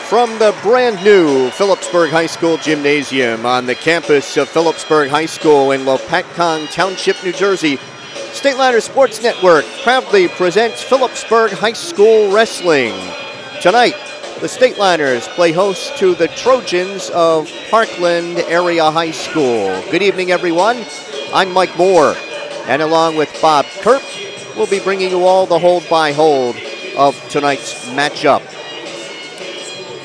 From the brand new Phillipsburg High School Gymnasium on the campus of Phillipsburg High School in Lopatcong Township, New Jersey, Stateliner Sports Network proudly presents Phillipsburg High School Wrestling. Tonight, the Stateliners play host to the Trojans of Parkland Area High School. Good evening, everyone. I'm Mike Moore, and along with Bob Kerp, we'll be bringing you all the hold-by-hold of tonight's matchup.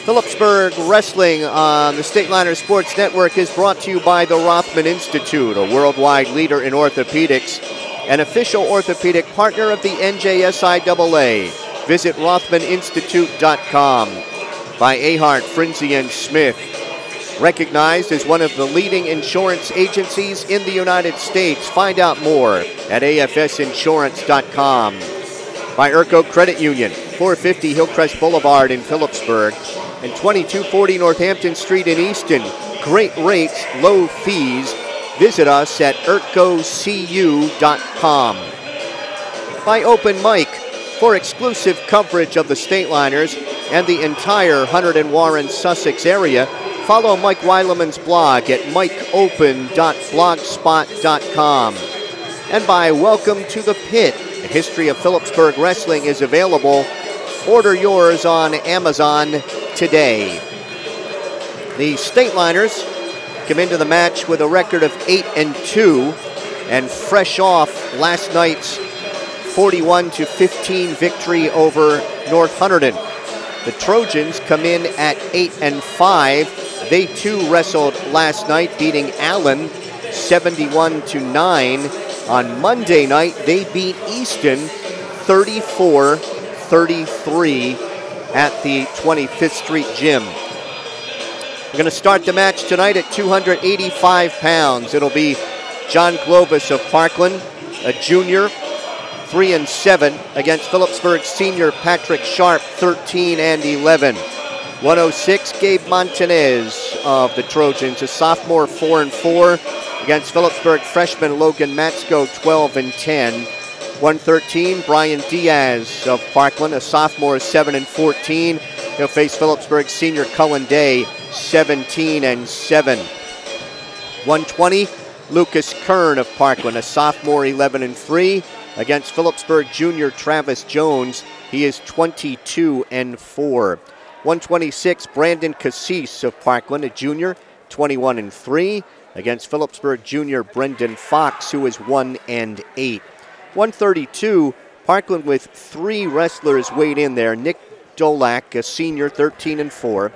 Phillipsburg Wrestling on the Stateliner Sports Network is brought to you by the Rothman Institute, a worldwide leader in orthopedics, an official orthopedic partner of the NJSIAA. Visit RothmanInstitute.com. By Ahart, Frinzy & Smith, recognized as one of the leading insurance agencies in the United States. Find out more at AFSinsurance.com. By Urco Credit Union, 450 Hillcrest Boulevard in Phillipsburg, and 2240 Northampton Street in Easton. Great rates, low fees. Visit us at urcocu.com. By Open Mic, for exclusive coverage of the Stateliners and the entire Hunterd and Warren, Sussex area, follow Mike Weileman's blog at mikeopen.blogspot.com. And by Welcome to the Pit, the history of Phillipsburg wrestling is available. Order yours on Amazon today. The Stateliners come into the match with a record of 8-2 and fresh off last night's 41-15 victory over North Hunterdon. The Trojans come in at 8-5. They too wrestled last night, beating Allen 71-9. On Monday night, they beat Easton 34-33 at the 25th Street Gym. We're going to start the match tonight at 285 pounds. It'll be John Glovis of Parkland, a junior, 3-7, against Phillipsburg senior Patrick Sharp, 13-11. 106, Gabe Montanez of the Trojans, a sophomore, 4-4, against Phillipsburg freshman Logan Matsko, 12-10. 113, Brian Diaz of Parkland, a sophomore, 7-14. He'll face Phillipsburg senior Cullen Day, 17-7. 120, Lucas Kern of Parkland, a sophomore, 11-3, against Phillipsburg junior Travis Jones. He is 22-4. 126, Brandon Cassis of Parkland, a junior, 21-3, against Phillipsburg junior Brendan Fox, who is 1-8. 132, Parkland with three wrestlers weighed in there. Nick Dolak, a senior, 13-4.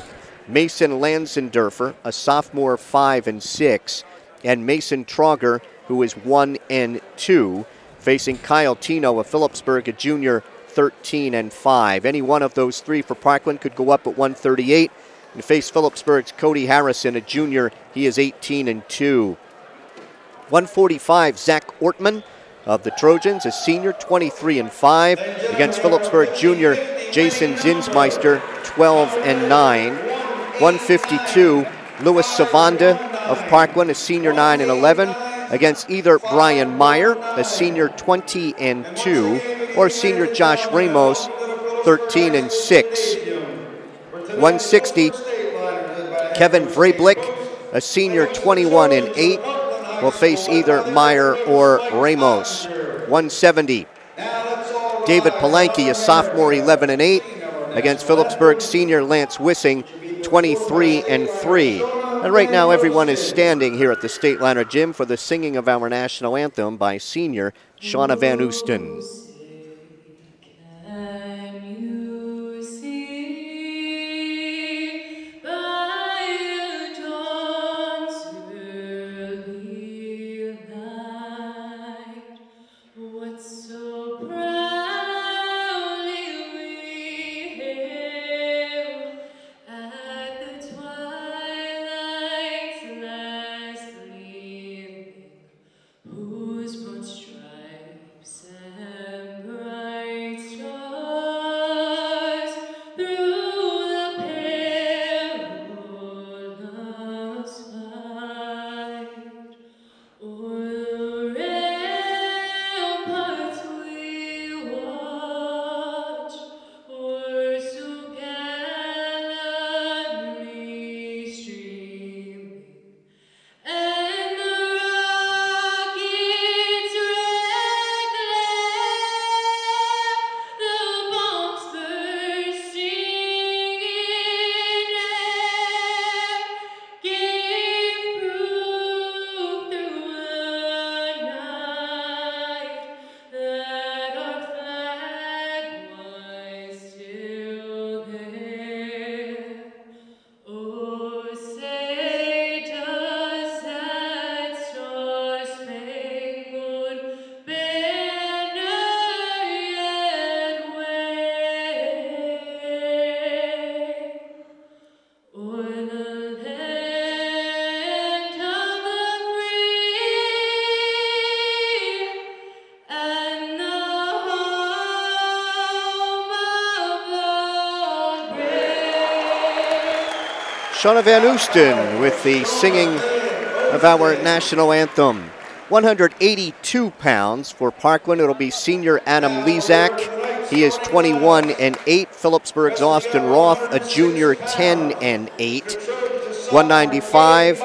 Mason Lanzendorfer, a sophomore, 5-6. And Mason Trauger, who is 1-2. Facing Kyle Tino of Phillipsburg, a junior, 13-5. Any one of those three for Parkland could go up at 138 and face Phillipsburg's Cody Harrison, a junior. He is 18-2. 145, Zach Ortman of the Trojans, a senior, 23-5, against Phillipsburg junior Jason Zinsmeister, 12-9. 152, Louis Savanda of Parkland, a senior, 9-11, against either Brian Meyer, a senior, 20-2, or senior Josh Ramos, 13-6. 160, Kevin Vrablik, a senior, 21-8, will face either Meyer or Ramos. 170, David Palanke, a sophomore, 11-8, against Phillipsburg senior Lance Wissing, 23-3. And right now everyone is standing here at the Stateliner Gym for the singing of our national anthem by senior Shauna Van Oosten. Whose broad stripes and Shauna Van Oosten with the singing of our national anthem. 182 pounds for Parkland. It'll be senior Adam Lezak. He is 21-8. Phillipsburg's Austin Roth, a junior, 10-8. 195.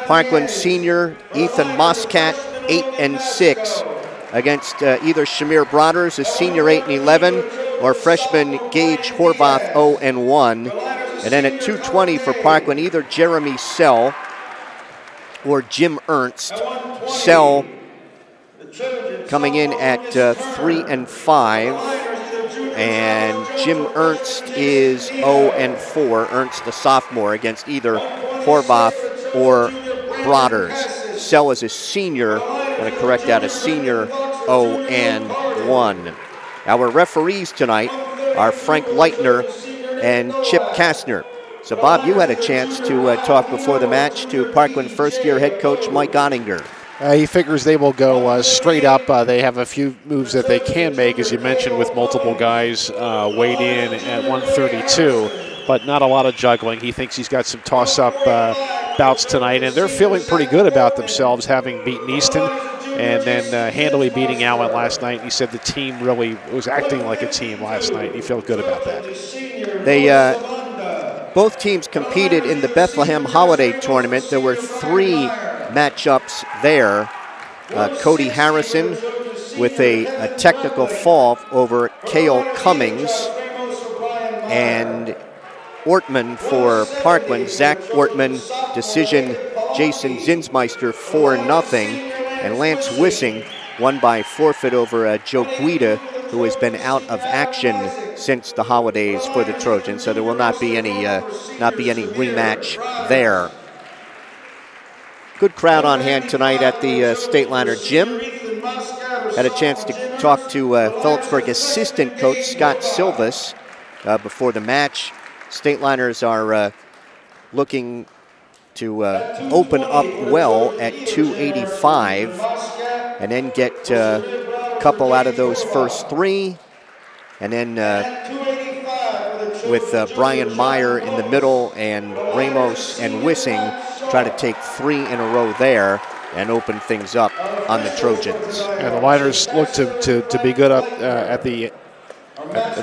Parkland senior Ethan Moscat, 8-6. Against either Shamir Broaders, a senior, 8-11, or freshman Gage Horvath, 0-1. And then at 220 for Parkland, either Jeremy Sell or Jim Ernst. Sell coming in at 3-5, and Jim Ernst is 0-4. Ernst, the sophomore, against either Horvath or Broaders. Sell is a senior, I'm going to correct that, a senior, 0-1. Our referees tonight are Frank Leitner and Chip Kastner. So, Bob, you had a chance to talk before the match to Parkland first-year head coach Mike Ottinger. He figures they will go straight up. They have a few moves that they can make, as you mentioned, with multiple guys weighed in at 132, but not a lot of juggling. He thinks he's got some toss-up bouts tonight, and they're feeling pretty good about themselves, having beaten Easton and then handily beating Allen last night. He said the team really was acting like a team last night. He felt good about that. They both teams competed in the Bethlehem Holiday Tournament. There were 3 matchups there. Cody Harrison with a technical fall over Cale Cummings, and Ortman for Parkland. Zach Ortman, decision Jason Zinsmeister, 4-0. And Lance Wissing won by forfeit over Joe Guida, who has been out of action since the holidays for the Trojans. So there will not be any rematch there. Good crowd on hand tonight at the Stateliner Gym. Had a chance to talk to Phillipsburg assistant coach Scott Silvas before the match. Stateliners are looking to open up well at 285 and then get a couple out of those first 3. And then with Brian Meyer in the middle and Ramos and Wissing, try to take 3 in a row there and open things up on the Trojans. Yeah, the Liners look to be good up at the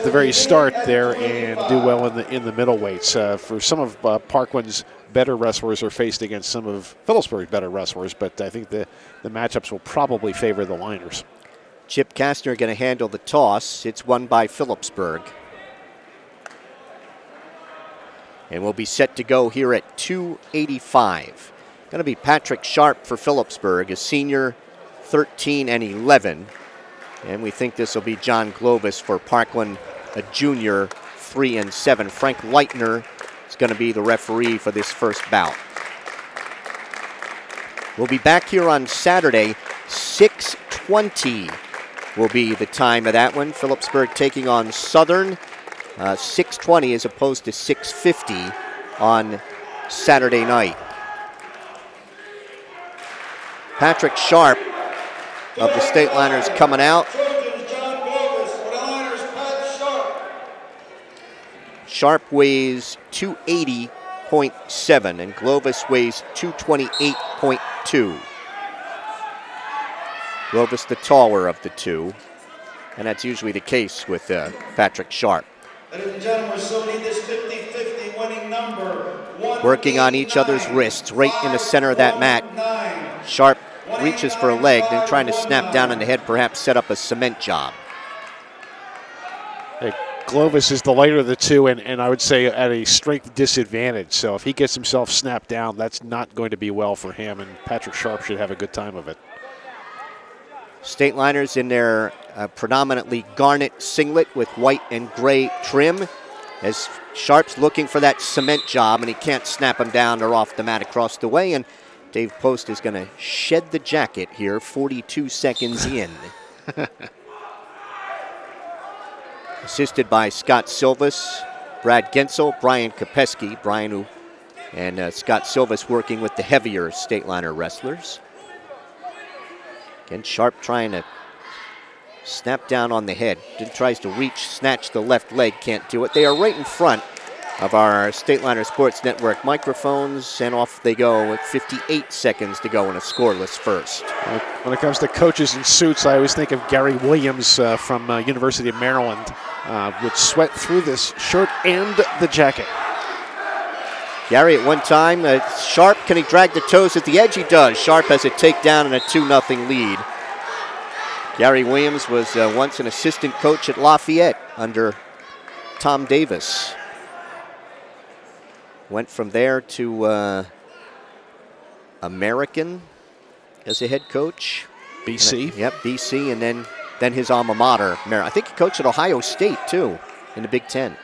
very start there and do well in the middleweights. For some of Parkland's better wrestlers are faced against some of Phillipsburg's better wrestlers, but I think the matchups will probably favor the Liners. Chip Kastner going to handle the toss. It's won by Phillipsburg. And we'll be set to go here at 285. Going to be Patrick Sharp for Phillipsburg, a senior, 13-11. And we think this will be John Glovis for Parkland, a junior, 3-7. Frank Leitner is going to be the referee for this first bout. We'll be back here on Saturday. 6:20 will be the time of that one. Phillipsburg taking on Southern. 6:20 as opposed to 6:50 on Saturday night. Patrick Sharp of the Stateliners coming out. Sharp weighs 280.7 and Glovis weighs 228.2. Glovis the taller of the two, and that's usually the case with Patrick Sharp. Ladies and gentlemen, so we need this 50-50 winning number. Working on each other's wrists right in the center of that mat. Sharp reaches for a leg, then trying to snap down on the head, perhaps set up a cement job. Hey, Glovis is the lighter of the two, and I would say at a strength disadvantage. So if he gets himself snapped down, that's not going to be well for him, and Patrick Sharp should have a good time of it. Stateliners in their predominantly garnet singlet with white and gray trim, as Sharp's looking for that cement job, and he can't snap him down or off the mat across the way, and Dave Post is going to shed the jacket here 42 seconds in. Assisted by Scott Silvas, Brad Gensel, Brian Kopeski. Brian and Scott Silvas working with the heavier Stateliner wrestlers. Again, Sharp trying to snap down on the head. Then tries to reach, snatch the left leg, can't do it. They are right in front, of our Stateliner Sports Network microphones, and off they go with 58 seconds to go in a scoreless first. When it comes to coaches in suits, I always think of Gary Williams from University of Maryland. Would sweat through this shirt and the jacket. Gary at one time, Sharp, can he drag the toes at the edge? He does. Sharp has a takedown and a 2-0 lead. Gary Williams was once an assistant coach at Lafayette under Tom Davis. Went from there to American as a head coach. BC. Yep, BC, and then his alma mater. I think he coached at Ohio State, too, in the Big Ten.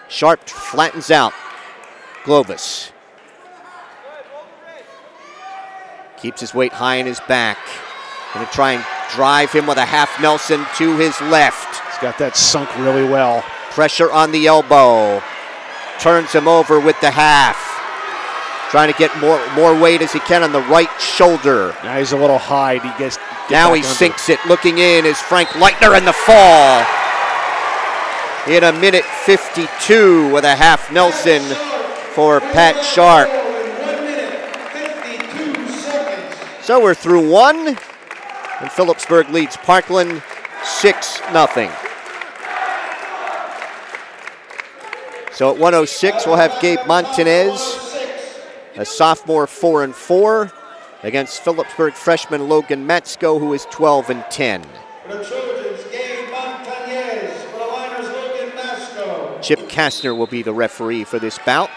Sharp flattens out Glovis. Keeps his weight high in his back. Going to try and drive him with a half Nelson to his left. He's got that sunk really well. Pressure on the elbow. Turns him over with the half. Trying to get more weight as he can on the right shoulder. Now he's a little high. Now he sinks it. Looking in is Frank Leitner in the fall. In a minute 52 with a half Nelson for Pat Sharp. So we're through one, and Phillipsburg leads Parkland 6-0. So at 106, we'll have Gabe Montanez, a sophomore, 4-4, against Phillipsburg freshman Logan Matsko, who is 12-10. Chip Kastner will be the referee for this bout.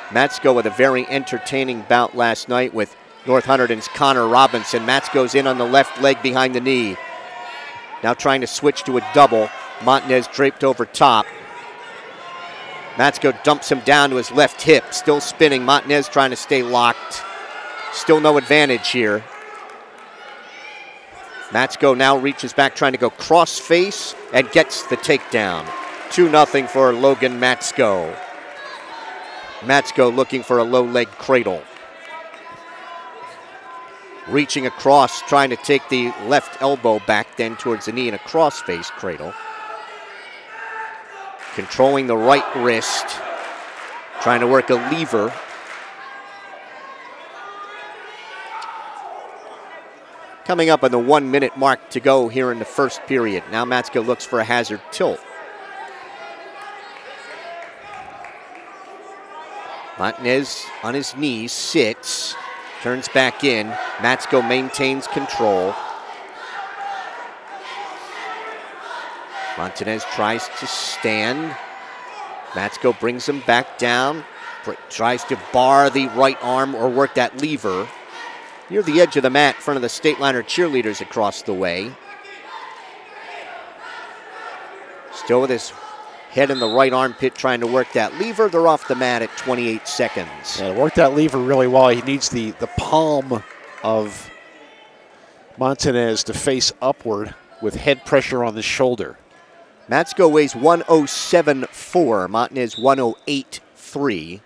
Matsko with a very entertaining bout last night with North Hunterdon's Connor Robinson. Matsko's in on the left leg behind the knee. Now trying to switch to a double. Montanez draped over top. Matsko dumps him down to his left hip, still spinning. Montanez trying to stay locked. Still no advantage here. Matsko now reaches back, trying to go cross face, and gets the takedown. 2-0 for Logan Matsko. Matsko looking for a low leg cradle. Reaching across, trying to take the left elbow back then towards the knee in a cross face cradle. Controlling the right wrist, trying to work a lever. Coming up on the 1 minute mark to go here in the first period. Now Matsko looks for a hazard tilt. Montanez on his knees, sits, turns back in. Matsko maintains control. Montanez tries to stand. Matsko brings him back down. Tries to bar the right arm or work that lever. Near the edge of the mat in front of the Stateliner cheerleaders across the way. Still with his head in the right armpit trying to work that lever. They're off the mat at 28 seconds. Yeah, work that lever really well. He needs the palm of Montanez to face upward with head pressure on the shoulder. Matsko weighs 107.4, Montanez 108.3.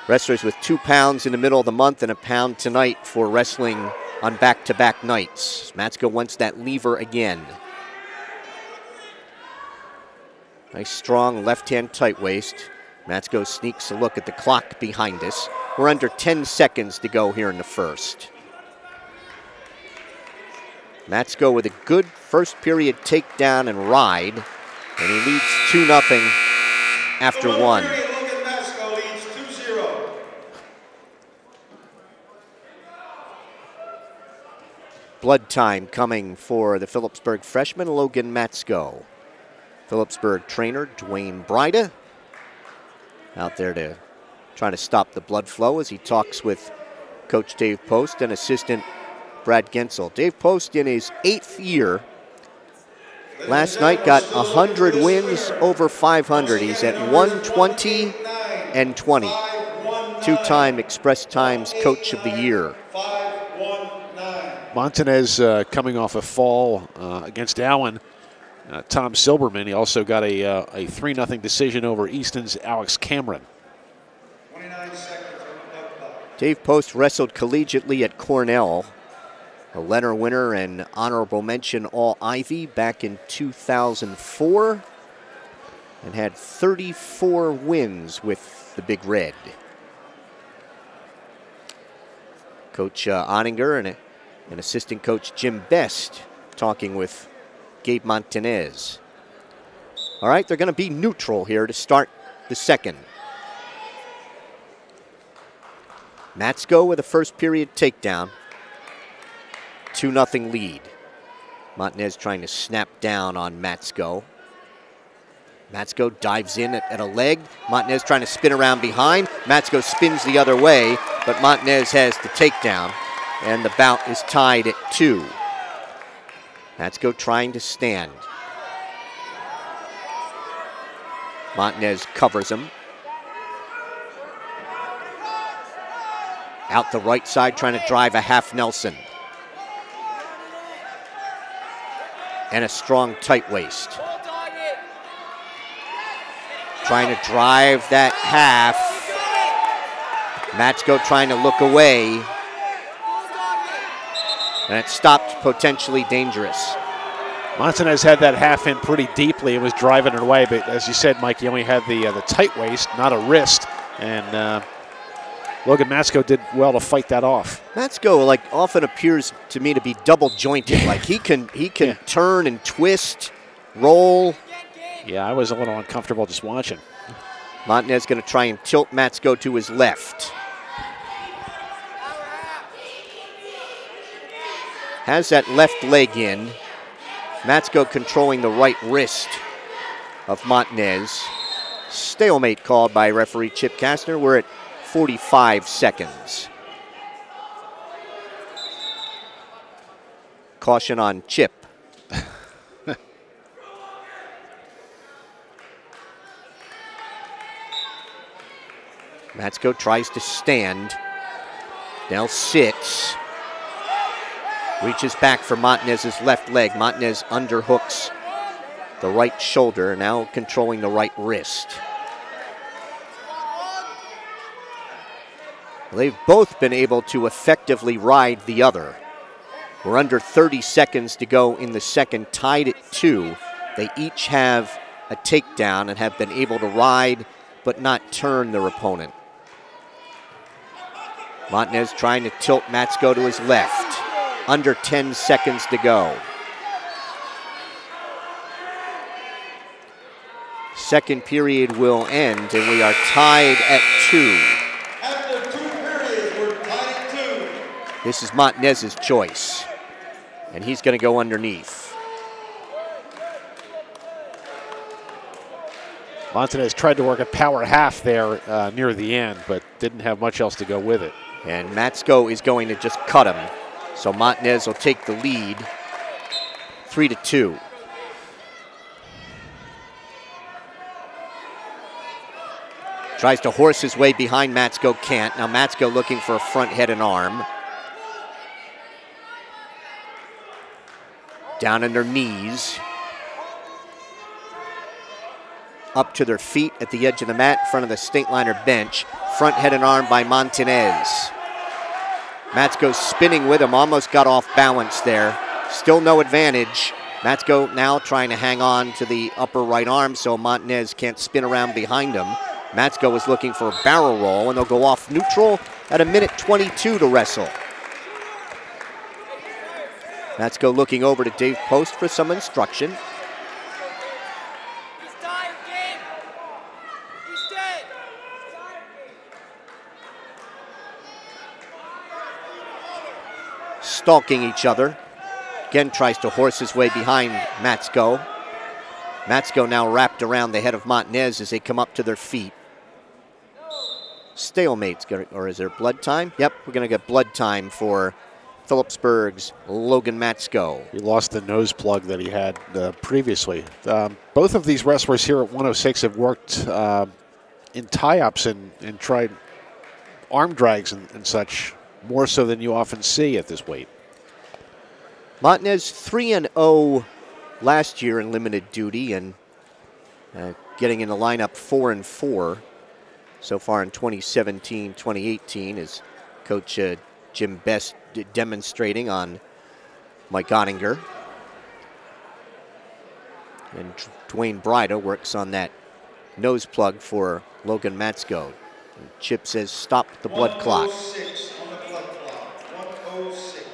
Wrestlers with 2 pounds in the middle of the month and a pound tonight for wrestling on back-to-back nights. Matsko wants that lever again. Nice strong left-hand tight waist. Matsko sneaks a look at the clock behind us. We're under 10 seconds to go here in the first. Matsko with a good first period takedown and ride, and he leads 2-0 after one. Blood time coming for the Phillipsburg freshman, Logan Matsko. Phillipsburg trainer, Dwayne Bryda, out there to try to stop the blood flow as he talks with Coach Dave Post and assistant Brad Gensel. Dave Post in his 8th year. Last night got 100 wins over 500. He's at 120 and 20. 2-time Express Times Coach of the Year. Montanez coming off a fall against Allen. Tom Silberman, he also got a 3-0 decision over Easton's Alex Cameron. 29 seconds on the clock. Dave Post wrestled collegiately at Cornell. a Leonard winner and honorable mention All-Ivy back in 2004, and had 34 wins with the Big Red. Coach Oninger and assistant coach Jim Best talking with Gabe Montanez. All right, they're going to be neutral here to start the second. Matsko with a first period takedown. 2-0 lead. Montanez trying to snap down on Matsko. Matsko dives in at a leg. Montanez trying to spin around behind. Matsko spins the other way, but Montanez has the takedown, and the bout is tied at 2. Matsko trying to stand. Montanez covers him. Out the right side, trying to drive a half Nelson. And a strong tight waist. Trying to drive that half. Matsko trying to look away. And it stopped potentially dangerous. Montanez had that half in pretty deeply and was driving it away, but as you said, Mike, he only had the tight waist, not a wrist, and Logan Matsko did well to fight that off. Matsko often appears to me to be double jointed. Like he can turn and twist, roll. Yeah, I was a little uncomfortable just watching. Montanez going to try and tilt Matsko to his left. Has that left leg in. Matsko controlling the right wrist of Montanez. Stalemate called by referee Chip Kastner. We're at 45 seconds. Caution on Chip. Matsko tries to stand. Now sits. Reaches back for Montanez's left leg. Montanez underhooks the right shoulder, now controlling the right wrist. They've both been able to effectively ride the other. We're under 30 seconds to go in the second, tied at 2. They each have a takedown and have been able to ride but not turn their opponent. Montanez trying to tilt Matsko to his left. Under 10 seconds to go. Second period will end, and we are tied at 2. After 2 periods, we're tied at 2. This is Montanez's choice, and he's going to go underneath. Montanez tried to work a power half there near the end, but didn't have much else to go with it. And Matsko is going to just cut him. So Montanez will take the lead, 3-2. Tries to horse his way behind Matsko, can't. Now Matsko looking for a front head and arm. Down on their knees. Up to their feet at the edge of the mat in front of the Stateliner bench. Front head and arm by Montanez. Matsko spinning with him, almost got off balance there. Still no advantage. Matsko now trying to hang on to the upper right arm so Montanez can't spin around behind him. Matsko was looking for a barrel roll, and they'll go off neutral at 1:22 to wrestle. Matsko looking over to Dave Post for some instruction. Stalking each other. Again tries to horse his way behind Matsko. Matsko now wrapped around the head of Montanez as they come up to their feet. Stalemate's gonna, or is there blood time? Yep, we're gonna get blood time for Phillipsburg's Logan Matsko. He lost the nose plug that he had previously. Both of these wrestlers here at 106 have worked in tie-ups and tried arm drags and such, more so than you often see at this weight. Montanez 3-0 last year in limited duty, and getting in the lineup 4-4 so far in 2017-2018 as Coach Jim Best demonstrating on Mike Ottinger. And Dwayne Brida works on that nose plug for Logan Matsko. And Chip says, stop the blood clot. 106 on the blood clock. 106.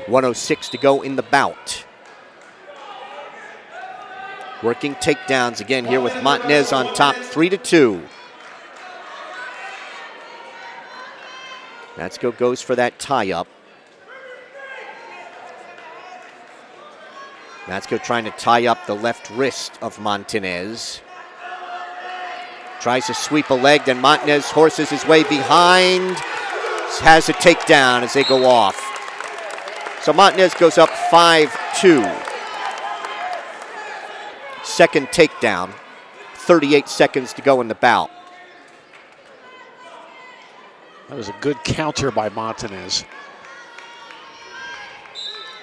106 to go in the bout. Working takedowns again here with Montanez on top, 3-2. Matsko goes for that tie-up. Matsko trying to tie up the left wrist of Montanez. Tries to sweep a leg, then Montanez horses his way behind. Has a takedown as they go off. So Montanez goes up 5-2. Second takedown. 38 seconds to go in the bout. That was a good counter by Montanez.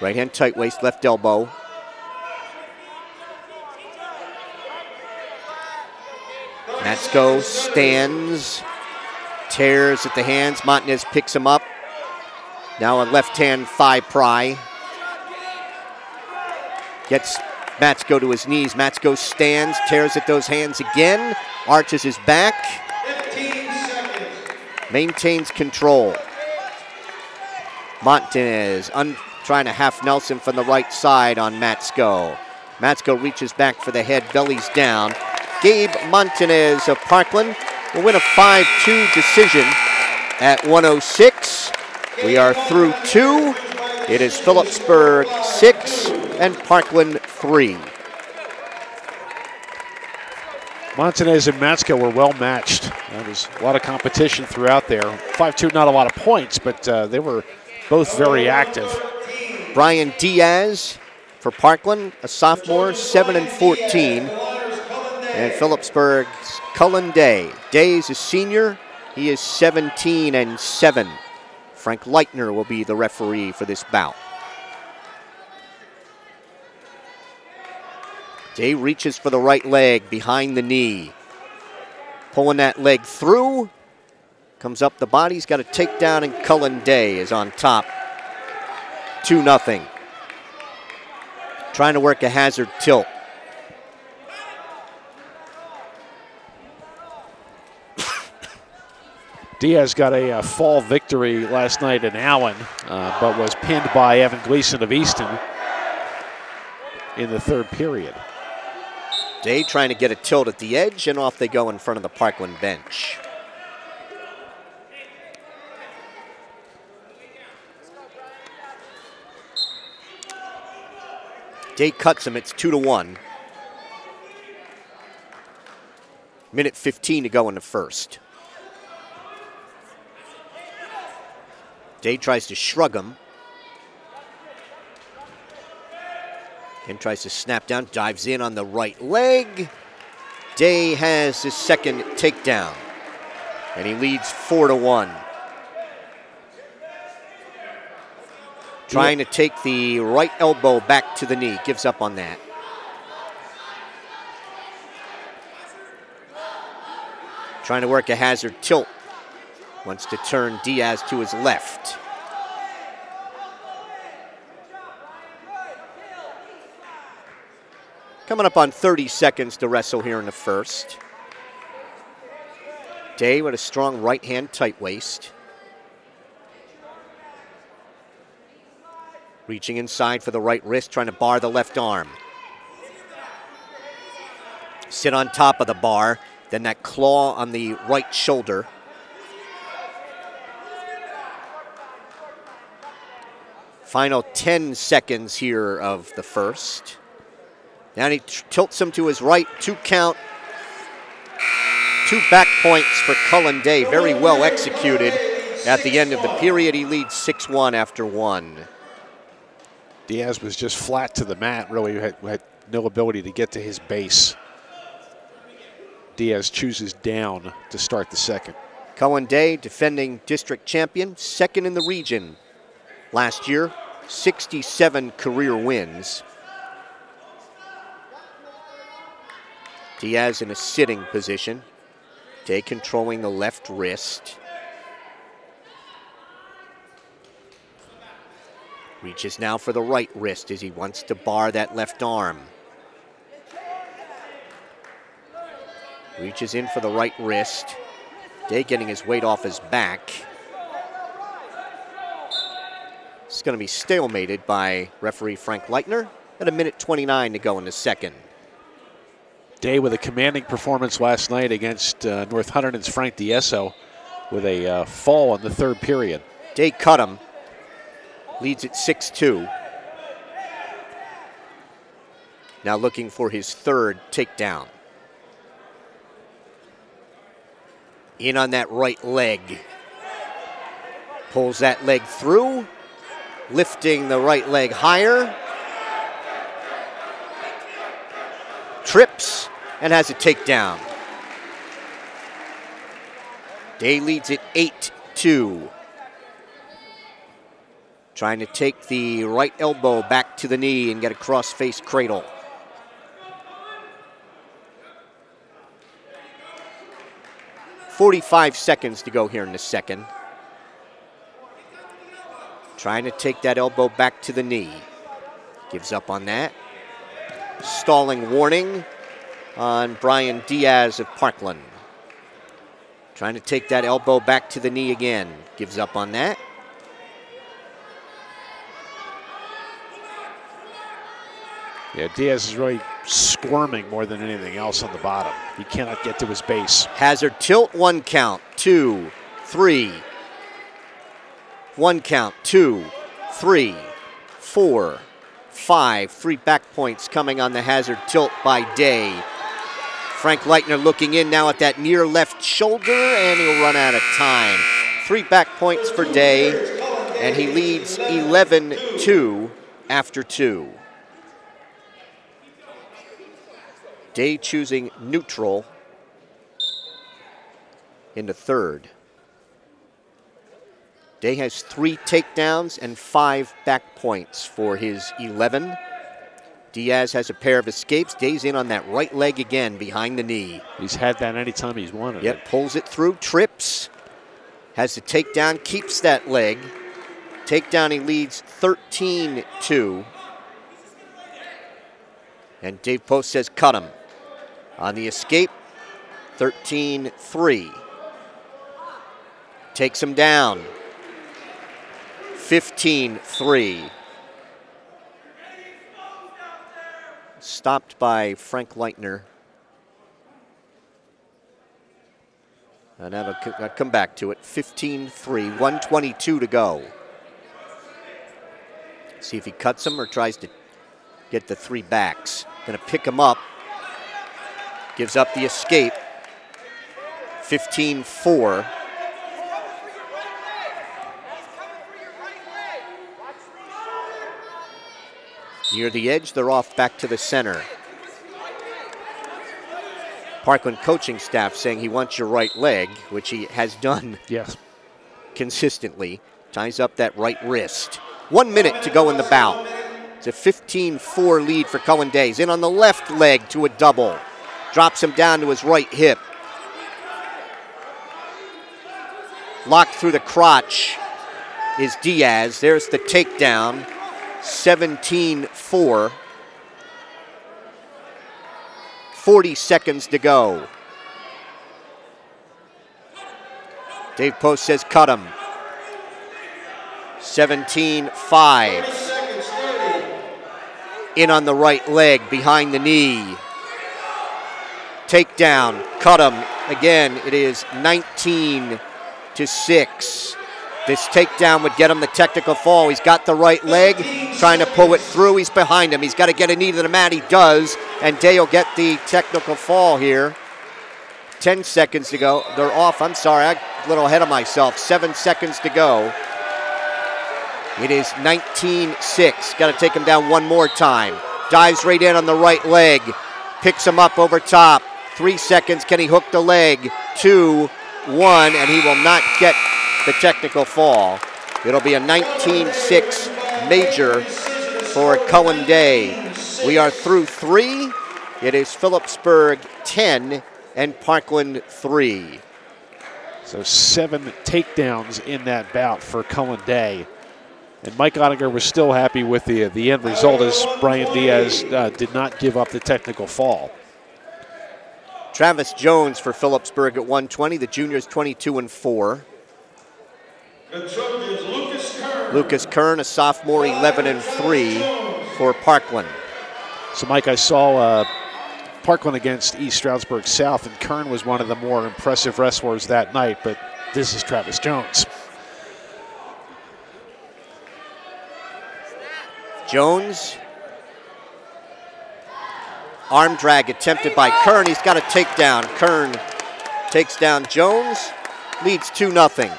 Right hand tight waist, left elbow. Matsko stands, tears at the hands. Montanez picks him up. Now a left hand thigh pry. Gets Matsko to his knees. Matsko stands, tears at those hands again, arches his back. 15 seconds. Maintains control. Montanez trying to half Nelson from the right side on Matsko. Matsko reaches back for the head, bellies down. Gabe Montanez of Parkland will win a 5-2 decision at 106. We are through 2. It is Phillipsburg 6 and Parkland 3. Montanez and Matsko were well matched. There was a lot of competition throughout there. 5-2, not a lot of points, but they were both very active. Brian Diaz for Parkland, a sophomore, 7-14. And Phillipsburg's Cullen Day. Day is a senior. He is 17-7. Frank Leitner will be the referee for this bout. Day reaches for the right leg behind the knee. Pulling that leg through. Comes up the body. He's got a takedown, and Cullen Day is on top. 2-0. Trying to work a hazard tilt. Diaz got a fall victory last night in Allen, but was pinned by Evan Gleason of Easton in the third period. Day trying to get a tilt at the edge, and off they go in front of the Parkland bench. Day cuts him, it's 2-1. Minute 15 to go in the first. Day tries to shrug him. And tries to snap down, dives in on the right leg. Day has his second takedown. And he leads 4-1. Trying to take the right elbow back to the knee. Gives up on that. Trying to work a hazard tilt. Wants to turn Diaz to his left. Coming up on 30 seconds to wrestle here in the first. Day with a strong right hand tight waist. Reaching inside for the right wrist, trying to bar the left arm. Sit on top of the bar, then that claw on the right shoulder. Final 10 seconds here of the first. Now he tilts him to his right, 2 count. 2 back points for Cullen Day, very well executed at the end of the period. He leads 6-1 after 1. Diaz was just flat to the mat, really had no ability to get to his base. Diaz chooses down to start the second. Cullen Day, defending district champion, second in the region last year, 67 career wins. Diaz in a sitting position. Day controlling the left wrist. Reaches now for the right wrist as he wants to bar that left arm. Reaches in for the right wrist. Day getting his weight off his back. It's going to be stalemated by referee Frank Leitner at 1:29 to go in the second. Day with a commanding performance last night against North Hunterdon's Frank Diesso with a fall in the third period. Day cut him. Leads at 6-2. Now looking for his third takedown. In on that right leg. Pulls that leg through. Lifting the right leg higher. Trips and has a takedown. Day leads at 8-2. Trying to take the right elbow back to the knee and get a cross-face cradle. .45 seconds to go here in the second. Trying to take that elbow back to the knee. Gives up on that. Stalling warning on Brian Diaz of Parkland. Trying to take that elbow back to the knee again. Gives up on that. Yeah, Diaz is really squirming more than anything else on the bottom. He cannot get to his base. Hazard tilt, 1 count, 2, 3. 1 count, 2, 3, 4, 5. 3 back points coming on the hazard tilt by Day. Frank Leitner looking in now at that near left shoulder, and he'll run out of time. 3 back points for Day, and he leads 11-2 after 2. Day choosing neutral in the third. Day has 3 takedowns and 5 back points for his 11. Diaz has a pair of escapes. Day's in on that right leg again behind the knee. He's had that anytime he's wanted it. Yep, pulls it through, trips. Has the takedown, keeps that leg. Takedown, he leads 13-2. And Dave Post says cut him. On the escape, 13-3. Takes him down. 15-3. Stopped by Frank Leitner. And I'll come back to it. 15-3, 122 to go. See if he cuts him or tries to get the 3 backs. Gonna pick him up. Gives up the escape. 15-4. Near the edge, they're off back to the center. Parkland coaching staff saying he wants your right leg, which he has done consistently. Ties up that right wrist. 1 minute to go in the bout. It's a 15-4 lead for Cullen Day. He's in on the left leg to a double. Drops him down to his right hip. Locked through the crotch is Diaz. There's the takedown. 17-4. 40 seconds to go. Dave Post says cut him. 17-5. In on the right leg, behind the knee. Takedown, cut him. Again, it is 19-6. This takedown would get him the technical fall. He's got the right leg, trying to pull it through. He's behind him. He's got to get a knee to the mat. He does, and Day will get the technical fall here. 10 seconds to go. They're off. I'm sorry, I'm a little ahead of myself. 7 seconds to go. It is 19-6. Got to take him down one more time. Dives right in on the right leg. Picks him up over top. 3 seconds. Can he hook the leg? 2, 1, and he will not get the technical fall. It'll be a 19-6 major for Cullen Day. We are through 3. It is Phillipsburg 10 and Parkland 3. So 7 takedowns in that bout for Cullen Day. And Mike Ottinger was still happy with the end result as Brian Diaz did not give up the technical fall. Travis Jones for Phillipsburg at 120. The juniors 22-4. Lucas Kern, a sophomore, 11-3 for Parkland. So, Mike, I saw Parkland against East Stroudsburg South, and Kern was one of the more impressive wrestlers that night, but this is Travis Jones. Jones. Arm drag attempted by Kern. He's got a takedown. Kern takes down Jones, leads 2-0.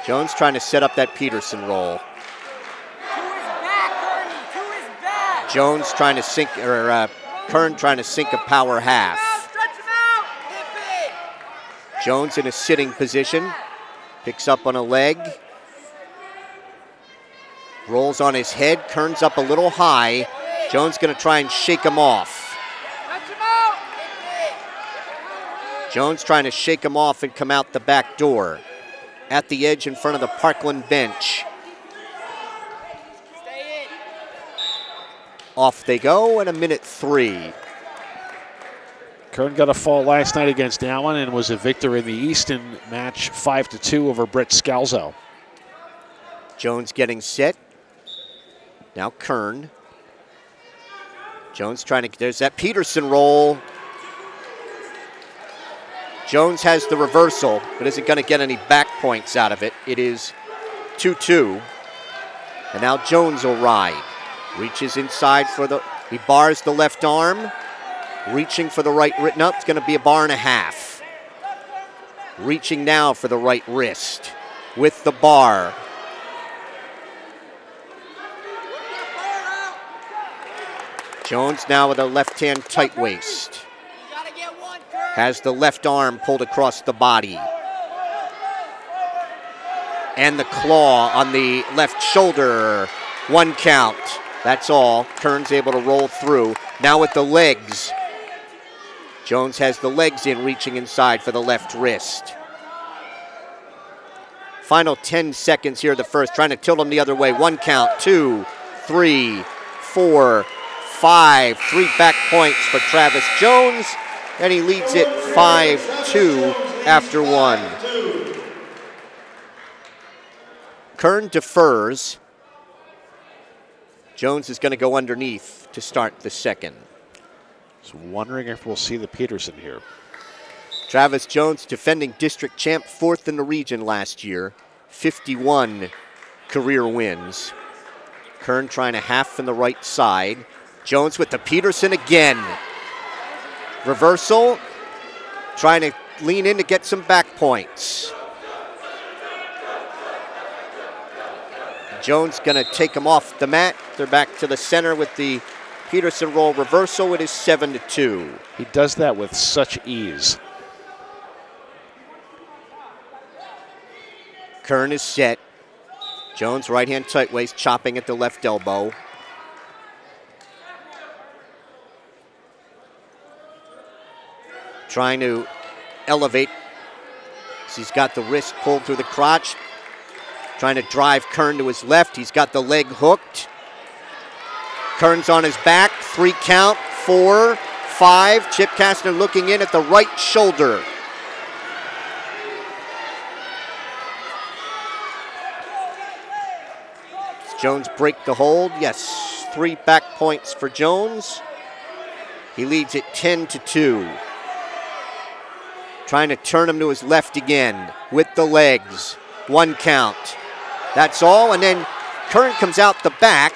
Jones trying to set up that Peterson roll. Jones trying to sink, or Kern trying to sink a power half. Jones in a sitting position, picks up on a leg. Rolls on his head, Kern's up a little high. Jones gonna try and shake him off. Jones trying to shake him off and come out the back door. At the edge in front of the Parkland bench. Off they go, and a minute 3. Kern got a fall last night against Allen and was a victor in the Easton match 5-2 over Brett Scalzo. Jones getting set. Now Kern. Jones trying to, there's that Peterson roll. Jones has the reversal, but isn't going to get any back points out of it. It is 2-2. And now Jones will ride. Reaches inside for the, he bars the left arm. Reaching for the right wrist. Nope, it's going to be a bar and a half. Reaching now for the right wrist with the bar. Jones now with a left-hand tight waist. Has the left arm pulled across the body. And the claw on the left shoulder. 1 count. That's all. Kern's able to roll through. Now with the legs. Jones has the legs in, reaching inside for the left wrist. Final 10 seconds here of the first. Trying to tilt him the other way. 1 count. 2, 3, 4, 5. 3 back points for Travis Jones. And he leads it 5-2 after 1. Kern defers. Jones is going to go underneath to start the second. Just wondering if we'll see the Peterson here. Travis Jones, defending district champ, 4th in the region last year. 51 career wins. Kern trying to half from the right side. Jones with the Peterson again. Reversal, trying to lean in to get some back points. Jones gonna take him off the mat. They're back to the center with the Peterson roll reversal. It is 7-2. He does that with such ease. Kern is set. Jones right hand tight waist, chopping at the left elbow. Trying to elevate. He's got the wrist pulled through the crotch. Trying to drive Kern to his left. He's got the leg hooked. Kern's on his back. 3 count. 4, 5. Chip Kastner looking in at the right shoulder. Does Jones break the hold? Yes. 3 back points for Jones. He leads it 10-2. Trying to turn him to his left again with the legs. 1 count. That's all, and then Kern comes out the back.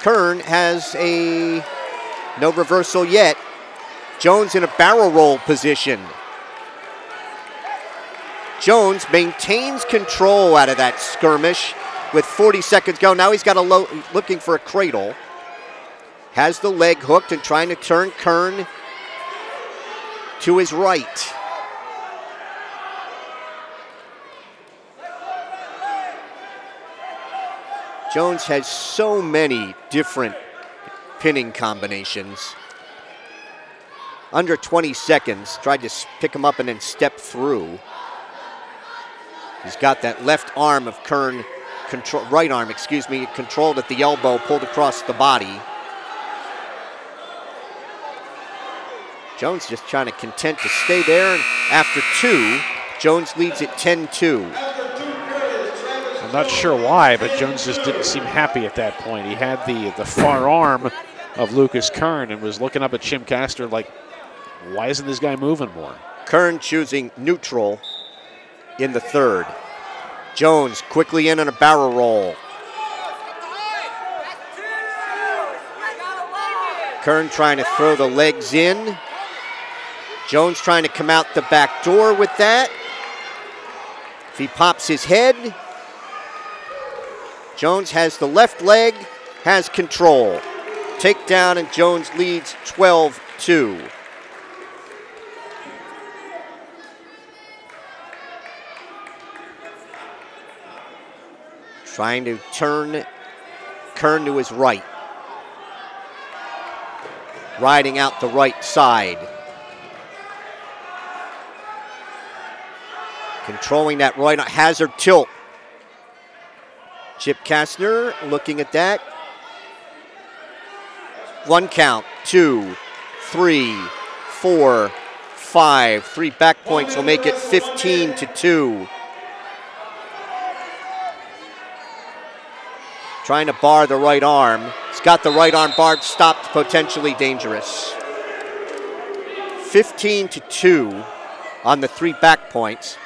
Kern has a no reversal yet. Jones in a barrel roll position. Jones maintains control out of that skirmish with 40 seconds go. Now he's got looking for a cradle. Has the leg hooked and trying to turn Kern to his right. Jones has so many different pinning combinations. Under 20 seconds, tried to pick him up and then step through. He's got that left arm of Kern right arm, excuse me, controlled at the elbow, pulled across the body. Jones just trying to content to stay there. And after 2, Jones leads at 10-2. I'm not sure why, but Jones just didn't seem happy at that point. He had the far arm of Lucas Kern and was looking up at Jim Castor like, why isn't this guy moving more? Kern choosing neutral in the 3rd. Jones quickly in on a barrel roll. Kern trying to throw the legs in. Jones trying to come out the back door with that. If he pops his head, Jones has the left leg, has control. Takedown, and Jones leads 12-2. Trying to turn Kern to his right. Riding out the right side. Controlling that right hazard tilt. Chip Kastner looking at that. 1 count, 2, 3, 4, 5. 3 back points will make it 15-2. Trying to bar the right arm. He's got the right arm barred, stopped, potentially dangerous. 15-2 on the 3 back points.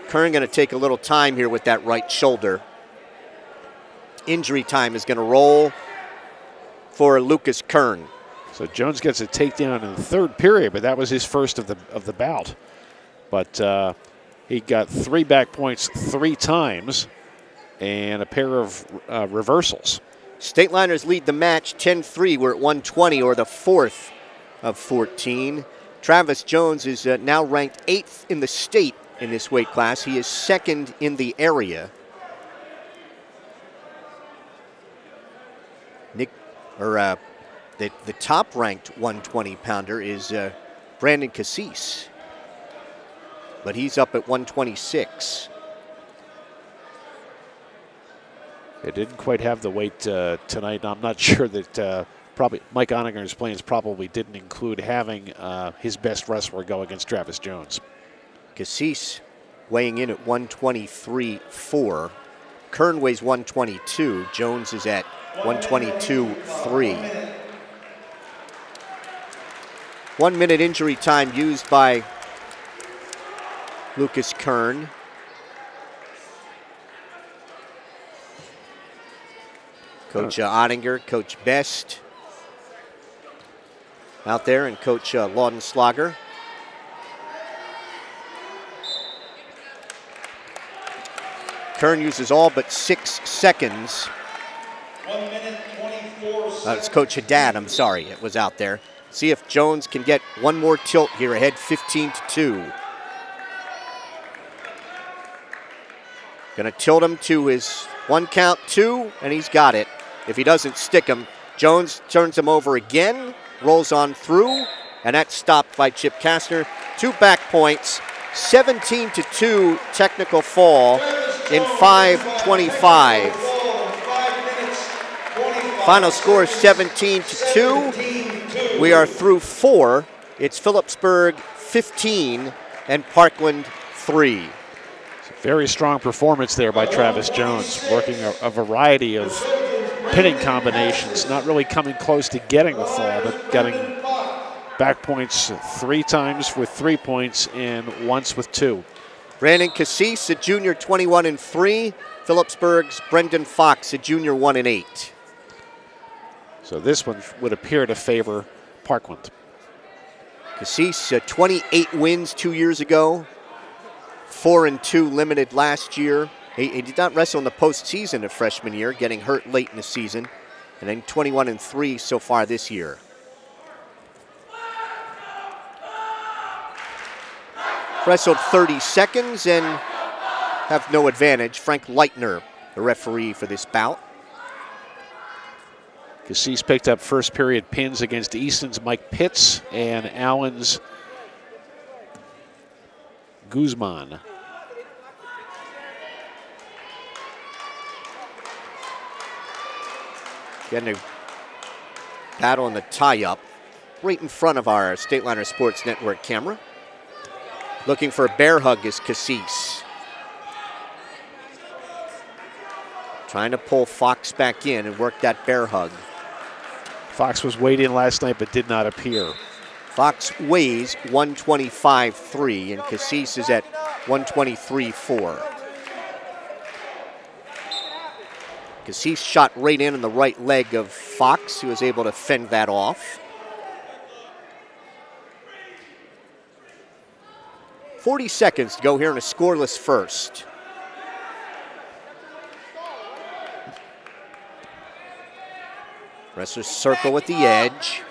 Kern going to take a little time here with that right shoulder. Injury time is going to roll for Lucas Kern. So Jones gets a takedown in the 3rd period, but that was his first of the bout. But he got 3 back points 3 times and a pair of reversals. State Liners lead the match 10-3. We're at 120, or the 4th of 14. Travis Jones is now ranked 8th in the state in this weight class. He is 2nd in the area. The top-ranked 120-pounder is Brandon Cassis, but he's up at 126. They didn't quite have the weight tonight. I'm not sure that probably Mike Oninger's plans probably didn't include having his best wrestler go against Travis Jones. Cassis weighing in at 123.4. Kern weighs 122. Jones is at 122.3. 1 minute injury time used by Lucas Kern. Coach Ottinger, Coach Best out there, and Coach Laudenslager. Kern uses all but 6 seconds. 1 minute, 24 seconds. It's Coach Haddad, I'm sorry, it was out there. See if Jones can get one more tilt here ahead, 15-2. Gonna tilt him to his 1 count, 2, and he's got it. If he doesn't stick him, Jones turns him over again, rolls on through, and that's stopped by Chip Kastner. 2 back points, 17-2 technical fall in 5:25. Final score 17-2. We are through 4. It's Phillipsburg 15 and Parkland 3. Very strong performance there by Travis Jones, working a variety of pitting combinations, not really coming close to getting the fall, but getting back points 3 times with 3 points and once with 2. Brandon Cassis, a junior, 21-3. Phillipsburg's Brendan Fox, a junior, 1-8. So this one would appear to favor Parkland. Cassis, 28 wins 2 years ago. 4-2 limited last year. He did not wrestle in the postseason of freshman year, getting hurt late in the season. And then 21-3 so far this year. Wrestled 30 seconds and have no advantage. Frank Leitner, the referee for this bout. Cassis picked up first period pins against Easton's Mike Pitts and Allen's Guzman. Getting a battle in the tie-up right in front of our Stateliner Sports Network camera. Looking for a bear hug is Cassis. Trying to pull Fox back in and work that bear hug. Fox was weighed in last night but did not appear. Fox weighs 125.3 and Cassis is at 123.4. Cassis shot right in the right leg of Fox, who was able to fend that off. 40 seconds to go here in a scoreless first. Wrestlers circle at the edge.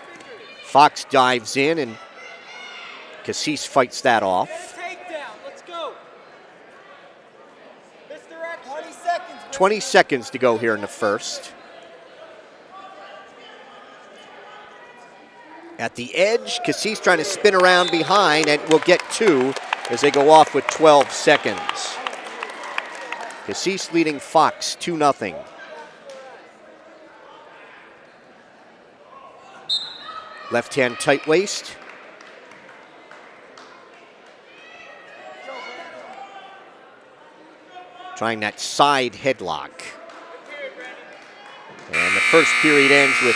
Fox dives in and Cassis fights that off. 20 seconds to go here in the first. At the edge, Cassis trying to spin around behind and will get 2 as they go off with 12 seconds. Cassis leading Fox 2-0. Left hand tight waist. Trying that side headlock. And the first period ends with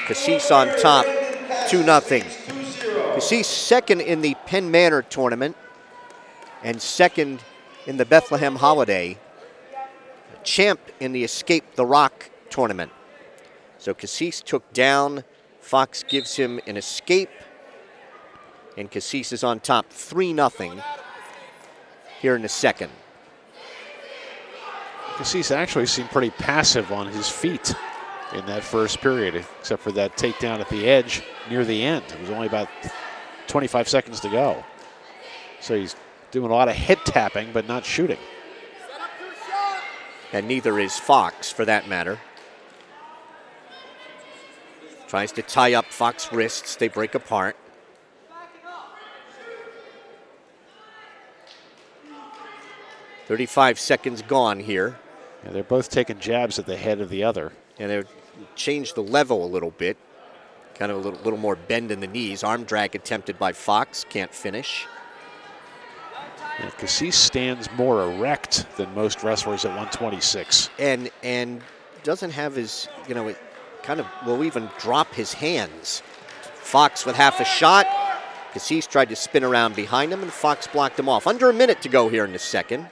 Cassis on top, 2-0. Cassis second in the Penn Manor tournament and second in the Bethlehem Holiday. Champ in the Escape the Rock tournament. So Cassis took down, Fox gives him an escape, and Cassis is on top 3-0 here in the second. Cassis actually seemed pretty passive on his feet in that first period, except for that takedown at the edge near the end. It was only about 25 seconds to go. So he's doing a lot of head tapping, but not shooting. And neither is Fox, for that matter. Tries to tie up Fox's wrists. They break apart. .35 seconds gone here. Yeah, they're both taking jabs at the head of the other. And they've changed the level a little bit. Kind of a little more bend in the knees. Arm drag attempted by Fox. Can't finish. Yeah, Cassis stands more erect than most wrestlers at 126. And doesn't have his, it kind of will even drop his hands. Fox with half a shot. Cassis tried to spin around behind him, and Fox blocked him off. Under a minute to go here in the second.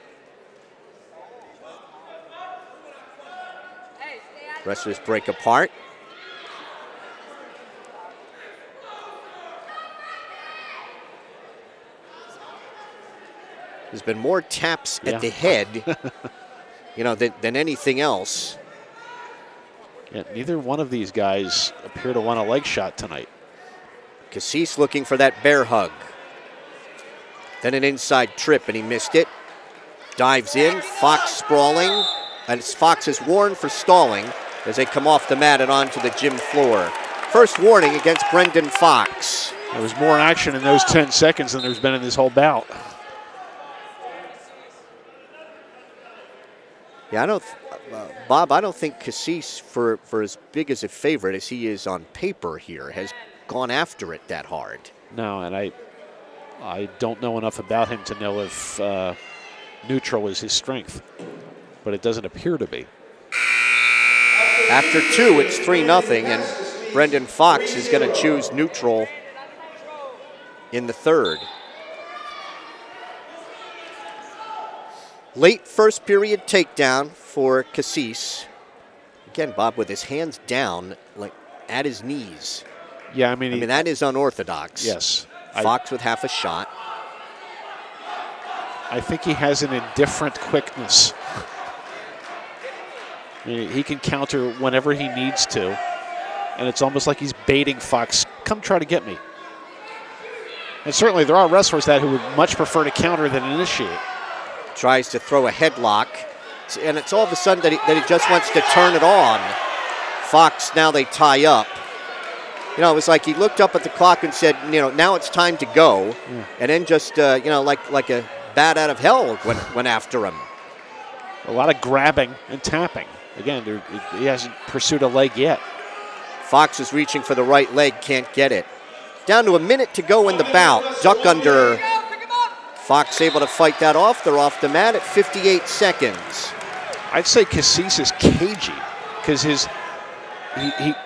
Wrestlers break apart. There's been more taps at the head, than anything else. Yeah, neither one of these guys appear to want a leg shot tonight. Cassis looking for that bear hug. Then an inside trip, and he missed it. Dives in, Fox sprawling, and Fox is warned for stalling as they come off the mat and onto the gym floor. First warning against Brendan Fox. There was more action in those 10 seconds than there's been in this whole bout. Yeah, Bob, I don't think Cassis, for as big as a favorite as he is on paper here, has gone after it that hard. No, and I don't know enough about him to know if neutral is his strength, but it doesn't appear to be. After 2, it's 3-0, and Brendan Fox is going to choose neutral in the third. Late first period takedown for Cassis. Again, Bob, with his hands down, like at his knees. Yeah, I mean that is unorthodox. Yes. Fox with half a shot. I think he has an indifferent quickness. I mean, he can counter whenever he needs to, and it's almost like he's baiting Fox. Come try to get me. And certainly there are wrestlers who would much prefer to counter than initiate. Tries to throw a headlock, and it's all of a sudden that he just wants to turn it on. Fox, now they tie up. It was like he looked up at the clock and said, now it's time to go, and then just, like a bat out of hell went after him. A lot of grabbing and tapping. Again, he hasn't pursued a leg yet. Fox is reaching for the right leg, can't get it. Down to a minute to go in the bout. Duck under. Fox able to fight that off. They're off the mat at 58 seconds. I'd say Cassis is cagey because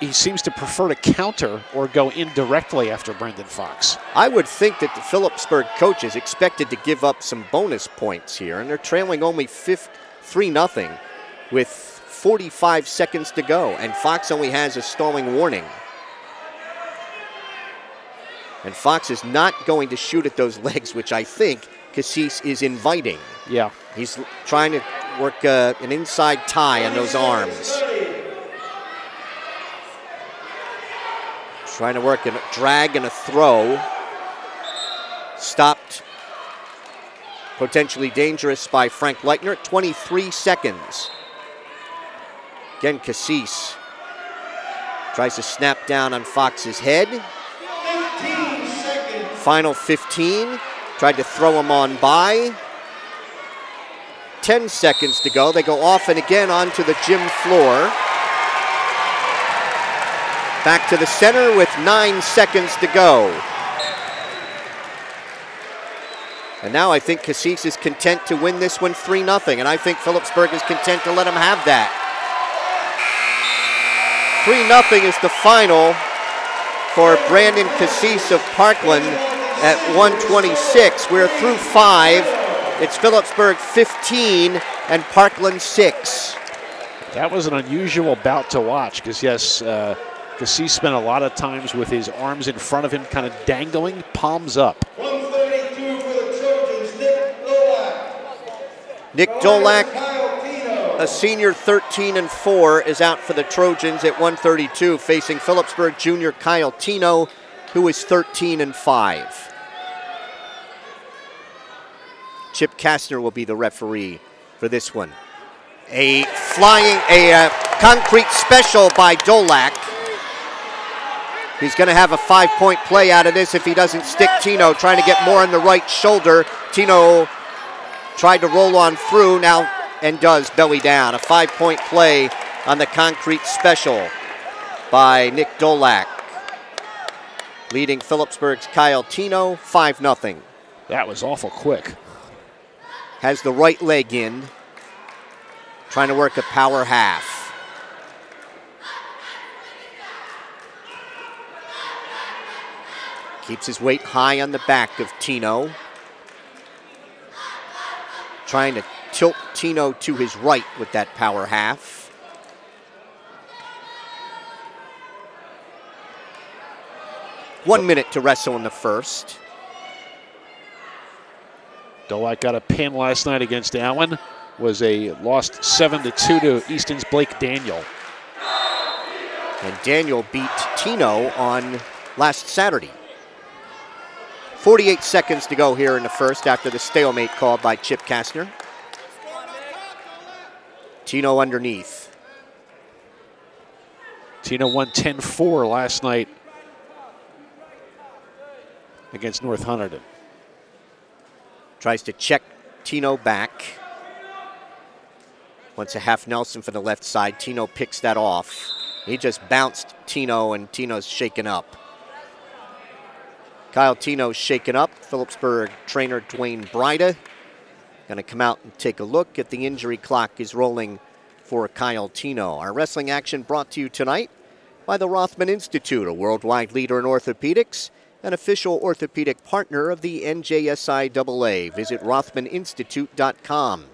he seems to prefer to counter or go in directly after Brendan Fox. I would think that the Phillipsburg coaches expected to give up some bonus points here, and they're trailing only 3-0 with 45 seconds to go, and Fox only has a stalling warning. And Fox is not going to shoot at those legs, which I think Cassis is inviting. Yeah. He's trying to work an inside tie on those arms. Trying to work a drag and a throw. Stopped. Potentially dangerous by Frank Leitner at 23 seconds. Again, Cassis tries to snap down on Fox's head. Final 15. Tried to throw him on by. 10 seconds to go. They go off and again onto the gym floor. Back to the center with 9 seconds to go. And now I think Cassis is content to win this one 3-0, and I think Phillipsburg is content to let him have that. 3-0 is the final for Brandon Cassis of Parkland at 126. We're through 5. It's Phillipsburg 15 and Parkland 6. That was an unusual bout to watch because, yes, Cassis spent a lot of times with his arms in front of him, kind of dangling, palms up. 132 for the Trojans, Nick Dolak, a senior 13-4, is out for the Trojans at 132, facing Phillipsburg junior Kyle Tino, who is 13-5. Chip Kastner will be the referee for this one. A concrete special by Dolak. He's going to have a 5-point play out of this if he doesn't stick Tino, trying to get more on the right shoulder. Tino tried to roll on through now and does belly down. A 5-point play on the concrete special by Nick Dolak. Leading Phillipsburg's Kyle Tino 5-0. That was awful quick. Has the right leg in. Trying to work a power half. Keeps his weight high on the back of Tino. Trying to tilt Tino to his right with that power half. One minute to wrestle in the first. Dolak got a pin last night against Allen. Lost 7-2 to Easton's Blake Daniel. And Daniel beat Tino on last Saturday. 48 seconds to go here in the first after the stalemate called by Chip Kastner. Tino underneath. Tino won 10-4 last night against North Hunterdon. Tries to check Tino back. Wants a half Nelson for the left side. Tino picks that off. He just bounced Tino, and Tino's shaken up. Kyle Tino's shaken up. Phillipsburg trainer Dwayne Bryda going to come out and take a look at the injury clock is rolling for Kyle Tino. Our wrestling action brought to you tonight by the Rothman Institute, a worldwide leader in orthopedics, an official orthopedic partner of the NJSIAA. Visit rothmaninstitute.com.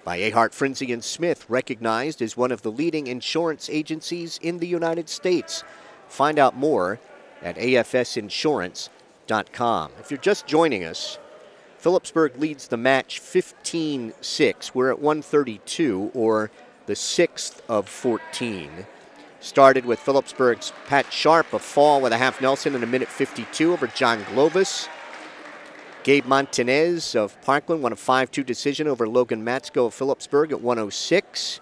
By Ahart, Frenzy and Smith, recognized as one of the leading insurance agencies in the United States. Find out more at afsinsurance.com. If you're just joining us, Phillipsburg leads the match 15-6. We're at 132, or the 6th of 14. Started with Phillipsburg's Pat Sharp, a fall with a half Nelson in a minute 52 over John Glovis. Gabe Montanez of Parkland won a 5-2 decision over Logan Matsko of Phillipsburg at 106.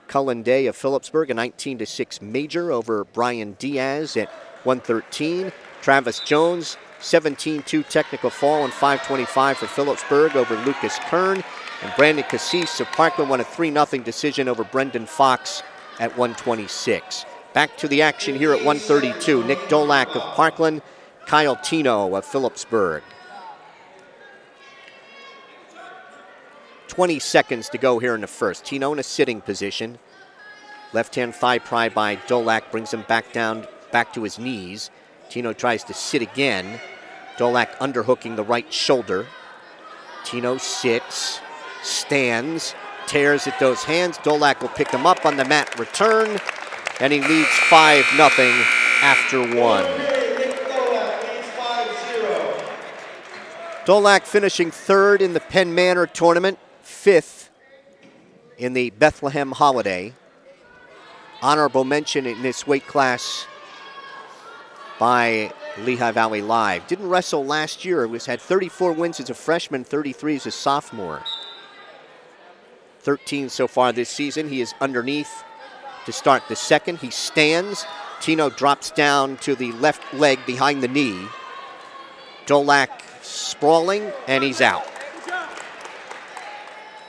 Cullen Day of Phillipsburg, a 19-6 major over Brian Diaz at 113. Travis Jones, 17-2 technical fall and 525 for Phillipsburg over Lucas Kern. And Brandon Cassis of Parkland won a 3-0 decision over Brendan Fox at 126. Back to the action here at 132. Nick Dolak of Parkland, Kyle Tino of Phillipsburg. 20 seconds to go here in the first. Tino in a sitting position. Left-hand thigh pry by Dolak brings him back down, back to his knees. Tino tries to sit again. Dolak underhooking the right shoulder. Tino sits, stands, tears at those hands. Dolak will pick him up on the mat return, and he leads 5-0 after one. Dolak finishing third in the Penn Manor tournament, fifth in the Bethlehem Holiday. Honorable mention in this weight class by Lehigh Valley Live. Didn't wrestle last year. Had 34 wins as a freshman, 33 as a sophomore. 13 so far this season. He is underneath to start the second. He stands. Tino drops down to the left leg behind the knee. Dolak sprawling, and he's out.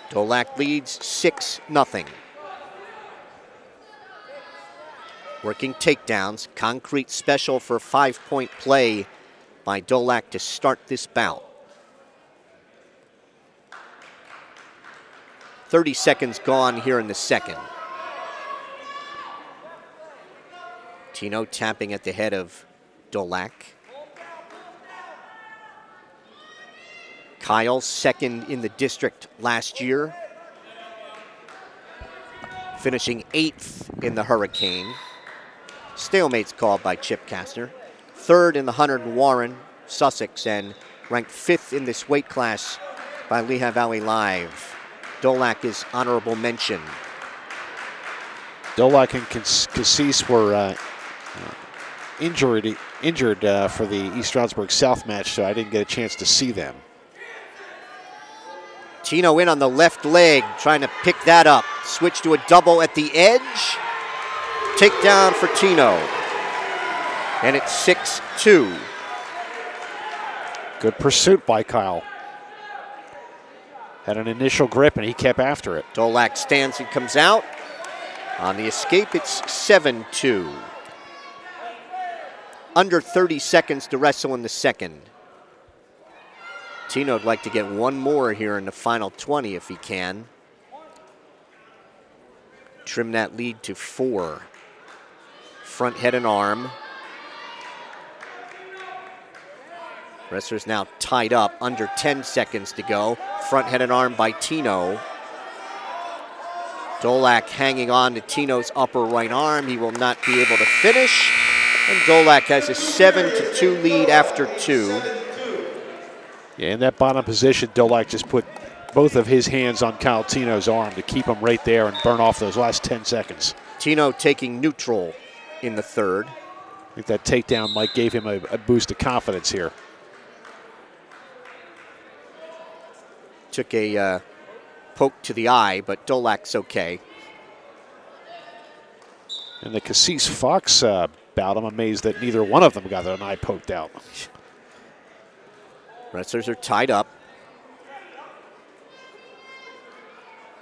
Dolak leads 6-0. Working takedowns, concrete special for 5-point play by Dolak to start this bout. 30 seconds gone here in the second. Tino tapping at the head of Dolak. Kyle, second in the district last year. Finishing 8th in the Hurricane. Stalemate's called by Chip Kastner. Third in the 100 Warren, Sussex, and ranked 5th in this weight class by Lehigh Valley Live. Dolak is honorable mention. Dolak and Cassis were injured for the East Stroudsburg South match, so I didn't get a chance to see them. Tino in on the left leg, trying to pick that up. Switch to a double at the edge. Takedown for Tino. And it's 6-2. Good pursuit by Kyle. Had an initial grip and he kept after it. Dolak stands and comes out. On the escape, it's 7-2. Under 30 seconds to wrestle in the second. Tino would like to get one more here in the final 20 if he can. Trim that lead to 4. Front head and arm. Wrestler's now tied up, under 10 seconds to go. Front head and arm by Tino. Dolak hanging on to Tino's upper right arm. He will not be able to finish. And Dolak has a 7-2 lead after 2. Yeah, in that bottom position, Dolak just put both of his hands on Kyle Tino's arm to keep him right there and burn off those last 10 seconds. Tino taking neutral in the third. I think that takedown might gave him a boost of confidence here. Took a poke to the eye, but Dolak's okay. And the Cassis-Fox bout, I'm amazed that neither one of them got an eye poked out. Wrestlers are tied up.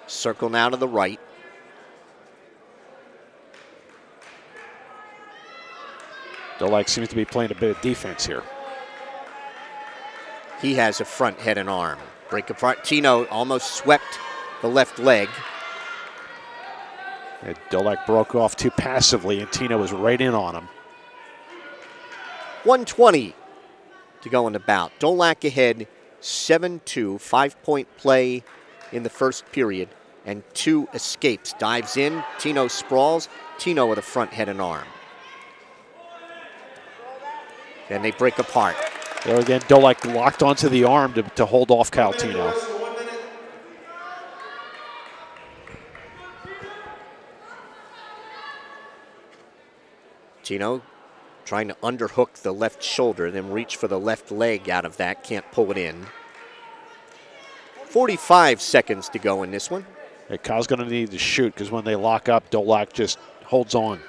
Circle now to the right. Dolak seems to be playing a bit of defense here. He has a front head and arm. Break apart. Tino almost swept the left leg. And Dolak broke off too passively, and Tino was right in on him. 1:20 to go in the bout. Dolak ahead, 7-2, 5-point play in the first period, and 2 escapes. Dives in, Tino sprawls, Tino with a front head and arm. Then they break apart. There again, Dolak locked onto the arm to hold off Kyle Tino. Tino trying to underhook the left shoulder, then reach for the left leg out of that. Can't pull it in. 45 seconds to go in this one. Yeah, Kyle's going to need to shoot because when they lock up, Dolak just holds on.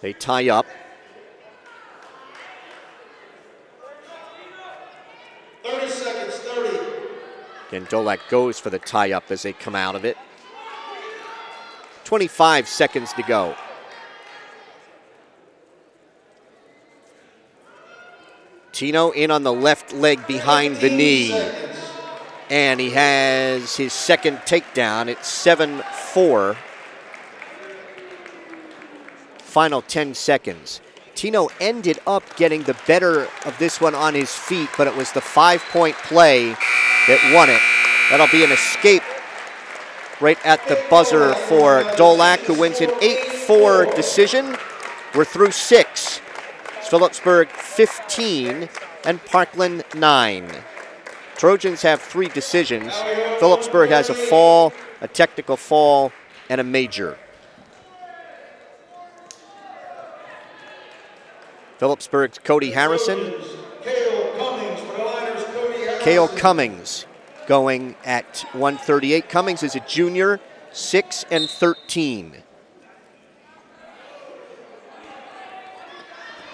They tie up. 30 seconds, 30. And Dolak goes for the tie-up as they come out of it. 25 seconds to go. Tino in on the left leg behind the knee. And he has his second takedown. It's 7-4. Final 10 seconds. Tino ended up getting the better of this one on his feet, but it was the 5-point play that won it. That'll be an escape right at the buzzer for Dolak, who wins an 8-4 decision. We're through 6. It's Phillipsburg 15 and Parkland 9. Trojans have 3 decisions. Phillipsburg has a fall, a technical fall, and a major. Phillipsburg's Cody Harrison. Cale Cummings going at 138. Cummings is a junior, 6-13.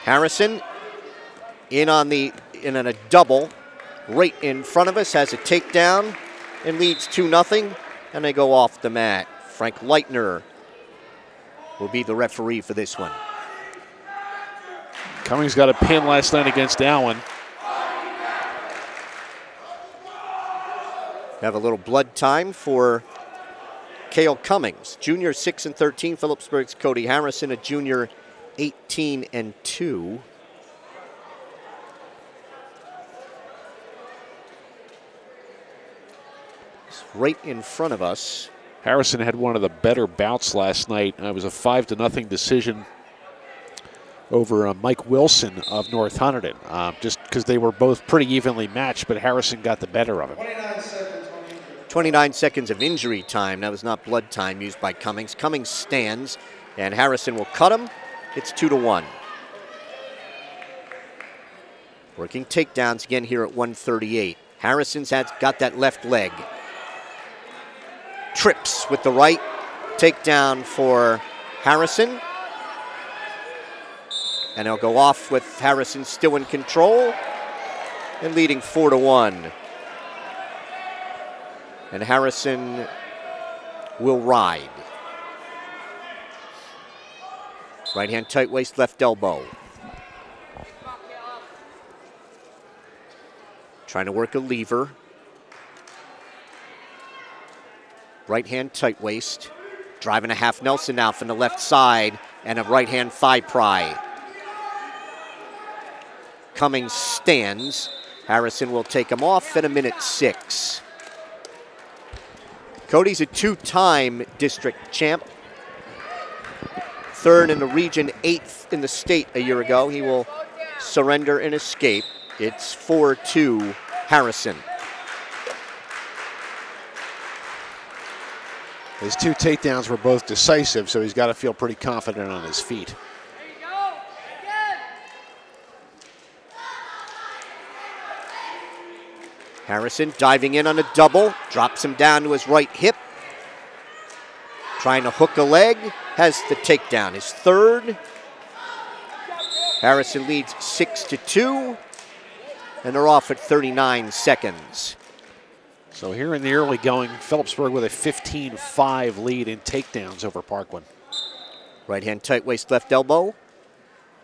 Harrison in on a double right in front of us, has a takedown and leads 2-0, and they go off the mat. Frank Leitner will be the referee for this one. Cummings got a pin last night against Allen. Have a little blood time for Cale Cummings, junior 6-13. Phillipsburg's Cody Harrison, a junior 18-2. It's right in front of us. Harrison had one of the better bouts last night. It was a 5-0 decision over Mike Wilson of North Hunterdon, just because they were both pretty evenly matched, but Harrison got the better of him. 29 seconds of injury time. That was not blood time used by Cummings. Cummings stands, and Harrison will cut him. It's 2-1. Working takedowns again here at 138. Harrison's got that left leg. Trips with the right. Takedown for Harrison. And he'll go off with Harrison still in control and leading 4-1. And Harrison will ride. Right hand tight waist, left elbow. Trying to work a lever. Right hand tight waist. Driving a half Nelson now from the left side and a right hand thigh pry. Cummings stands. Harrison will take him off at 1:06. Cody's a 2-time district champ. 3rd in the region, 8th in the state a year ago. He will surrender and escape. It's 4-2 Harrison. His 2 takedowns were both decisive, so he's got to feel pretty confident on his feet. Harrison diving in on a double, drops him down to his right hip. Trying to hook a leg, has the takedown, his 3rd. Harrison leads 6-2, and they're off at 39 seconds. So here in the early going, Phillipsburg with a 15-5 lead in takedowns over Parkland. Right hand tight waist, left elbow.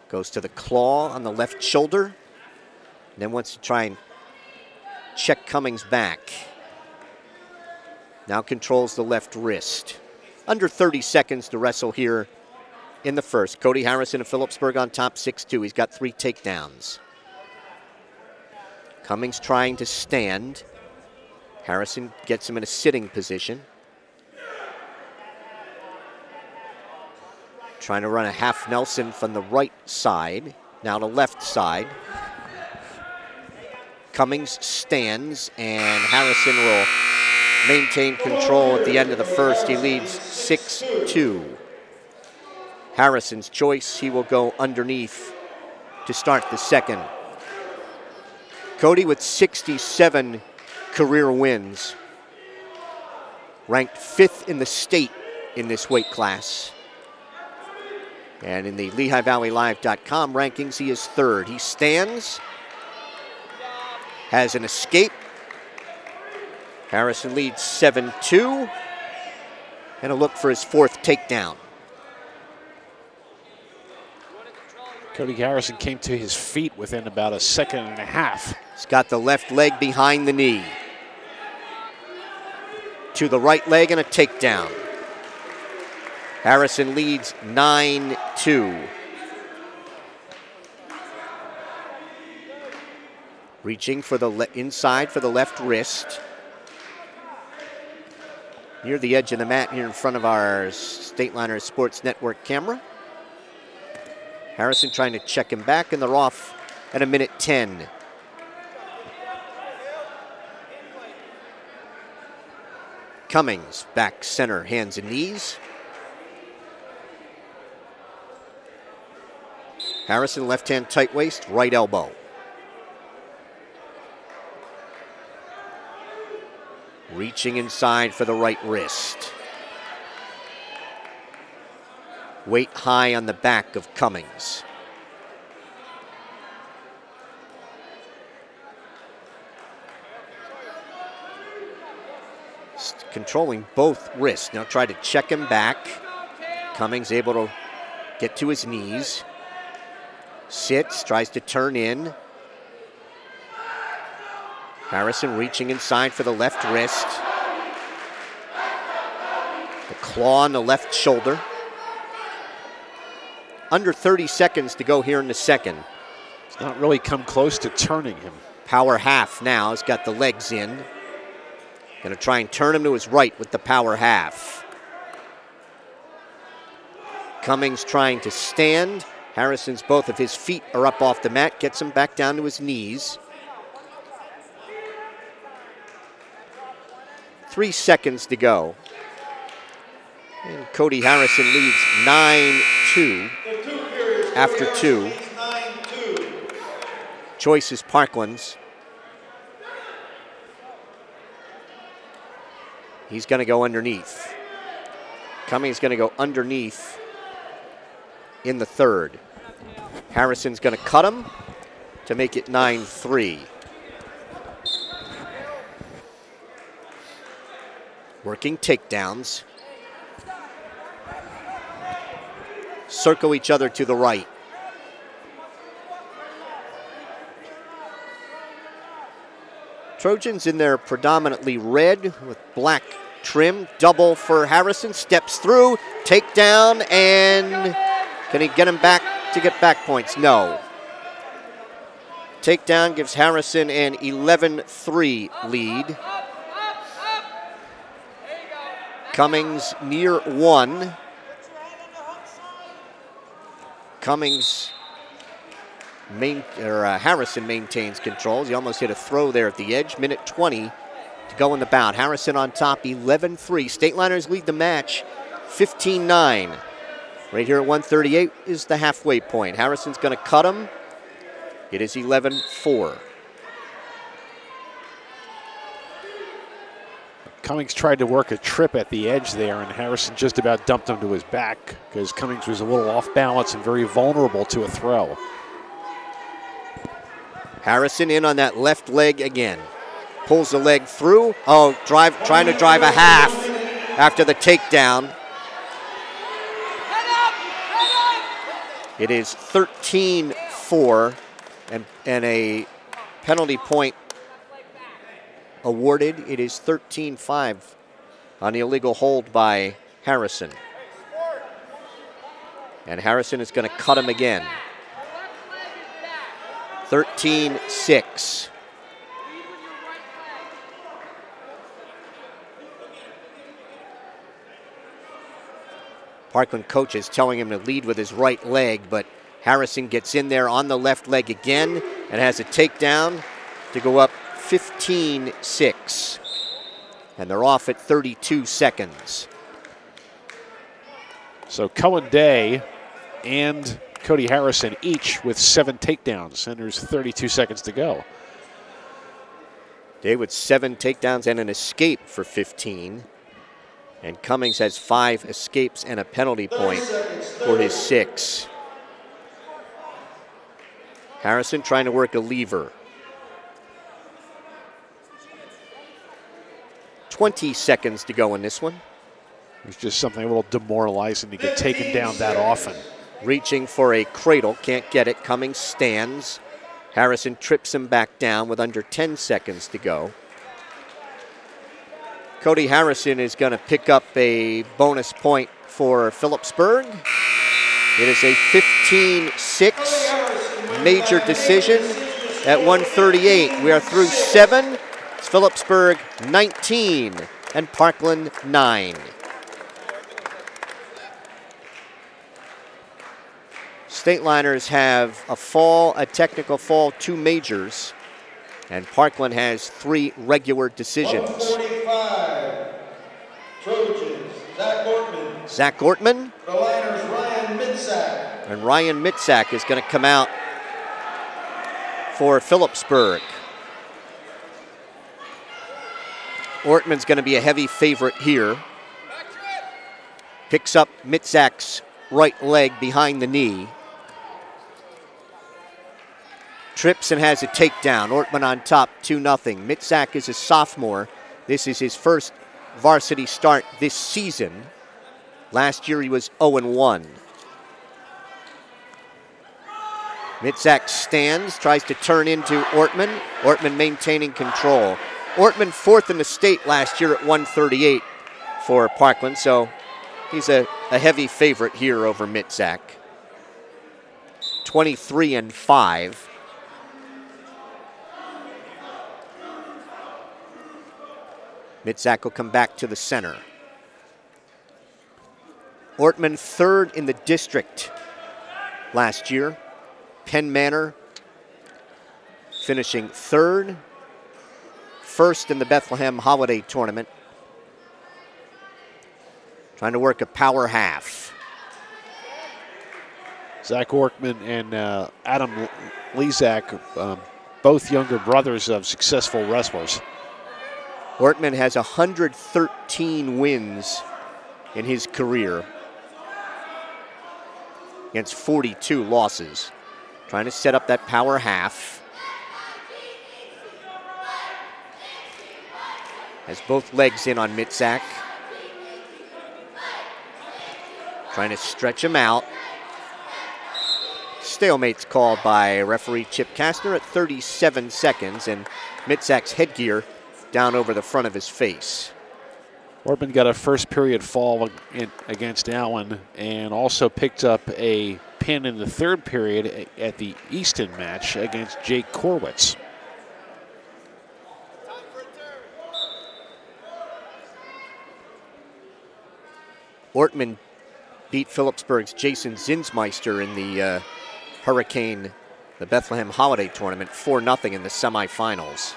Goes to the claw on the left shoulder. And then wants to try and check Cummings back. Now controls the left wrist. Under 30 seconds to wrestle here in the first. Cody Harrison of Phillipsburg on top, 6-2. He's got 3 takedowns. Cummings trying to stand. Harrison gets him in a sitting position. Trying to run a half Nelson from the right side. Now to left side. Cummings stands, and Harrison will maintain control at the end of the first. He leads 6-2. Harrison's choice, he will go underneath to start the second. Cody with 67 career wins. Ranked 5th in the state in this weight class. And in the LehighValleyLive.com rankings, he is 3rd. He stands. Has an escape, Harrison leads 7-2. And a look for his fourth takedown. Cody Harrison came to his feet within about a second and a half. He's got the left leg behind the knee. To the right leg and a takedown. Harrison leads 9-2. Reaching for the inside for the left wrist. Near the edge of the mat here in front of our Stateliner Sports Network camera. Harrison trying to check him back, and they're off at 1:10. Cummings, back center, hands and knees. Harrison, left hand tight waist, right elbow. Reaching inside for the right wrist. Weight high on the back of Cummings. Controlling both wrists. Now try to check him back. Cummings able to get to his knees. Sits, tries to turn in. Harrison reaching inside for the left wrist. The claw on the left shoulder. Under 30 seconds to go here in the second. It's not really come close to turning him. Power half now. He's got the legs in. Going to try and turn him to his right with the power half. Cummings trying to stand. Harrison's both of his feet are up off the mat. Gets him back down to his knees. 3 seconds to go. And Cody Harrison leads 9-2 after 2. Choice is Parkland's. He's going to go underneath. Cummings going to go underneath in the third. Harrison's going to cut him to make it 9-3. Working takedowns. Circle each other to the right. Trojans in their predominantly red with black trim. Double for Harrison. Steps through. Takedown, and can he get him back to get back points? No. Takedown gives Harrison an 11-3 lead. Cummings near 1. Harrison maintains controls. He almost hit a throw there at the edge. 1:20 to go in the bout. Harrison on top, 11-3. Stateliners lead the match, 15-9. Right here at 138 is the halfway point. Harrison's going to cut him. It is 11-4. Cummings tried to work a trip at the edge there, and Harrison just about dumped him to his back because Cummings was a little off balance and very vulnerable to a throw. Harrison in on that left leg again. Pulls the leg through. Oh, trying to drive a half after the takedown. It is 13-4 and a penalty point awarded. It is 13-5 on the illegal hold by Harrison. And Harrison is going to cut him again. 13-6. Parkland coach is telling him to lead with his right leg, but Harrison gets in there on the left leg again and has a takedown to go up 15-6. And they're off at 32 seconds. So Cohen Day and Cody Harrison each with 7 takedowns, and there's 32 seconds to go. Day with 7 takedowns and an escape for 15. And Cummings has 5 escapes and a penalty point for his 6. Harrison trying to work a lever. 20 seconds to go in this one. It's just something a little demoralizing to get taken down that often. Reaching for a cradle, can't get it. Cummings stands. Harrison trips him back down with under 10 seconds to go. Cody Harrison is going to pick up a bonus point for Phillipsburg. It is a 15-6 major decision at 138. We are through 7. It's Phillipsburg 19 and Parkland 9. Stateliners have a fall, a technical fall, 2 majors, and Parkland has 3 regular decisions. 145, Trojans, Zach Ortman. Zach Ortman. The Liners, Ryan Mitzak. And Ryan Mitzak is going to come out for Phillipsburg. Ortman's going to be a heavy favorite here. Picks up Mitzak's right leg behind the knee. Trips and has a takedown. Ortman on top, 2-0. Mitzak is a sophomore. This is his first varsity start this season. Last year he was 0-1. Mitzak stands, tries to turn into Ortman. Ortman maintaining control. Ortman 4th in the state last year at 138 for Parkland, so he's a heavy favorite here over Mitzak. 23-5. Mitzak will come back to the center. Ortman 3rd in the district last year. Penn Manor finishing 3rd. 1st in the Bethlehem Holiday Tournament. Trying to work a power half. Zach Ortman and Adam Lezak, both younger brothers of successful wrestlers. Ortman has 113 wins in his career against 42 losses. Trying to set up that power half. Has both legs in on Mitzak. Trying to stretch him out. Stalemate's called by referee Chip Kastner at 37 seconds, and Mitzak's headgear down over the front of his face. Ortman got a first period fall against Allen and also picked up a pin in the 3rd period at the Easton match against Jake Korwitz. Ortman beat Phillipsburg's Jason Zinsmeister in the Hurricane, the Bethlehem Holiday Tournament, 4-0 in the semifinals.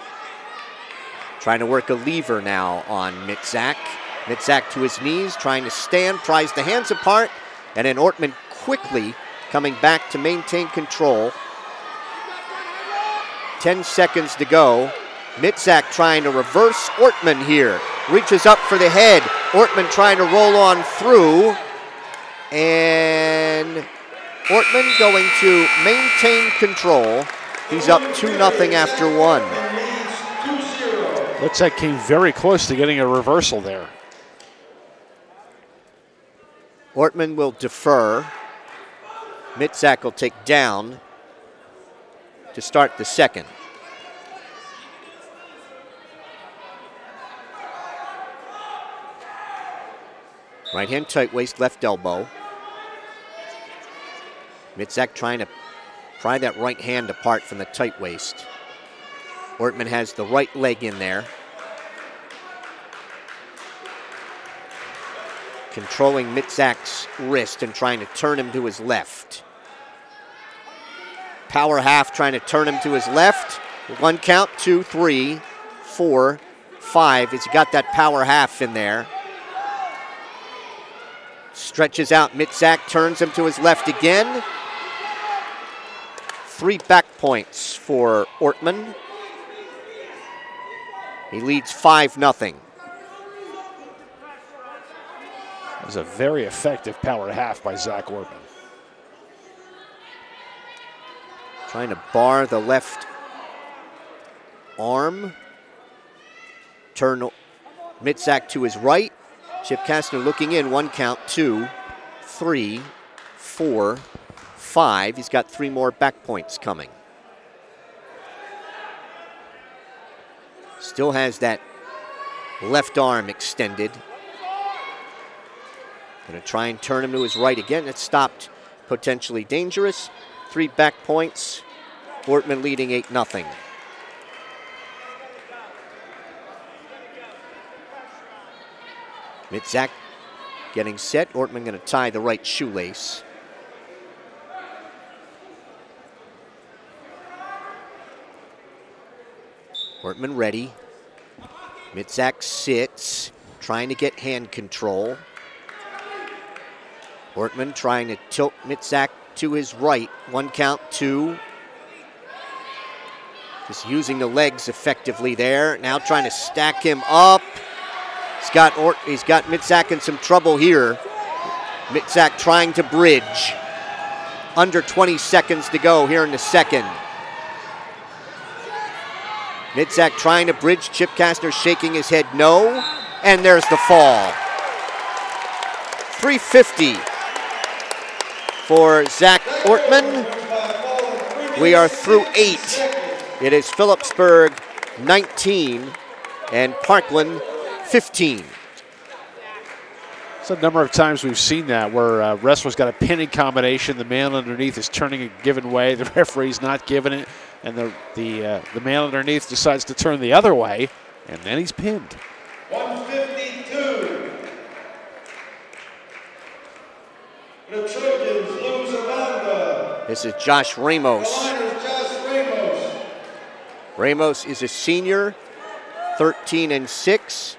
Trying to work a lever now on Mitzak. Mitzak to his knees, trying to stand, pries the hands apart, and then Ortman quickly coming back to maintain control. 10 seconds to go. Mitzak trying to reverse Ortman here. Reaches up for the head. Ortman trying to roll on through. And Ortman going to maintain control. He's up 2-0 after 1. Mitzak came very close to getting a reversal there. Ortman will defer. Mitzak will take down to start the second. Right hand tight waist, left elbow. Mitzak trying to pry that right hand apart from the tight waist. Ortman has the right leg in there. Controlling Mitzak's wrist and trying to turn him to his left. Power half trying to turn him to his left. 1 count, 2, 3, 4, 5. He's got that power half in there. Stretches out Mitzak, turns him to his left again. 3 back points for Ortman. He leads 5-0. It was a very effective power half by Zach Ortman. Trying to bar the left arm. Turn Mitzak to his right. Chip Kastner looking in. 1 count, 2, 3, 4, 5. He's got 3 more back points coming. Still has that left arm extended. Going to try and turn him to his right again. It's stopped. Potentially dangerous. 3 back points. Ortman leading 8-0. Mitzak getting set. Ortman going to tie the right shoelace. Ortman ready. Mitzak sits, trying to get hand control. Ortman trying to tilt Mitzak to his right. 1 count, 2. Just using the legs effectively there. Now trying to stack him up. He's got Mitzak in some trouble here. Mitzak trying to bridge. Under 20 seconds to go here in the second. Mitzak trying to bridge. Chip Kastner shaking his head no. And there's the fall. 350 for Zach Ortman. We are through 8. It is Phillipsburg 19 and Parkland 15. It's a number of times we've seen that where wrestler's got a pinning combination. The man underneath is turning a given way. The referee's not giving it. And the man underneath decides to turn the other way. And then he's pinned. 152. The Trojans lose Amanda. This is Josh Ramos. Ramos is a senior, 13-6.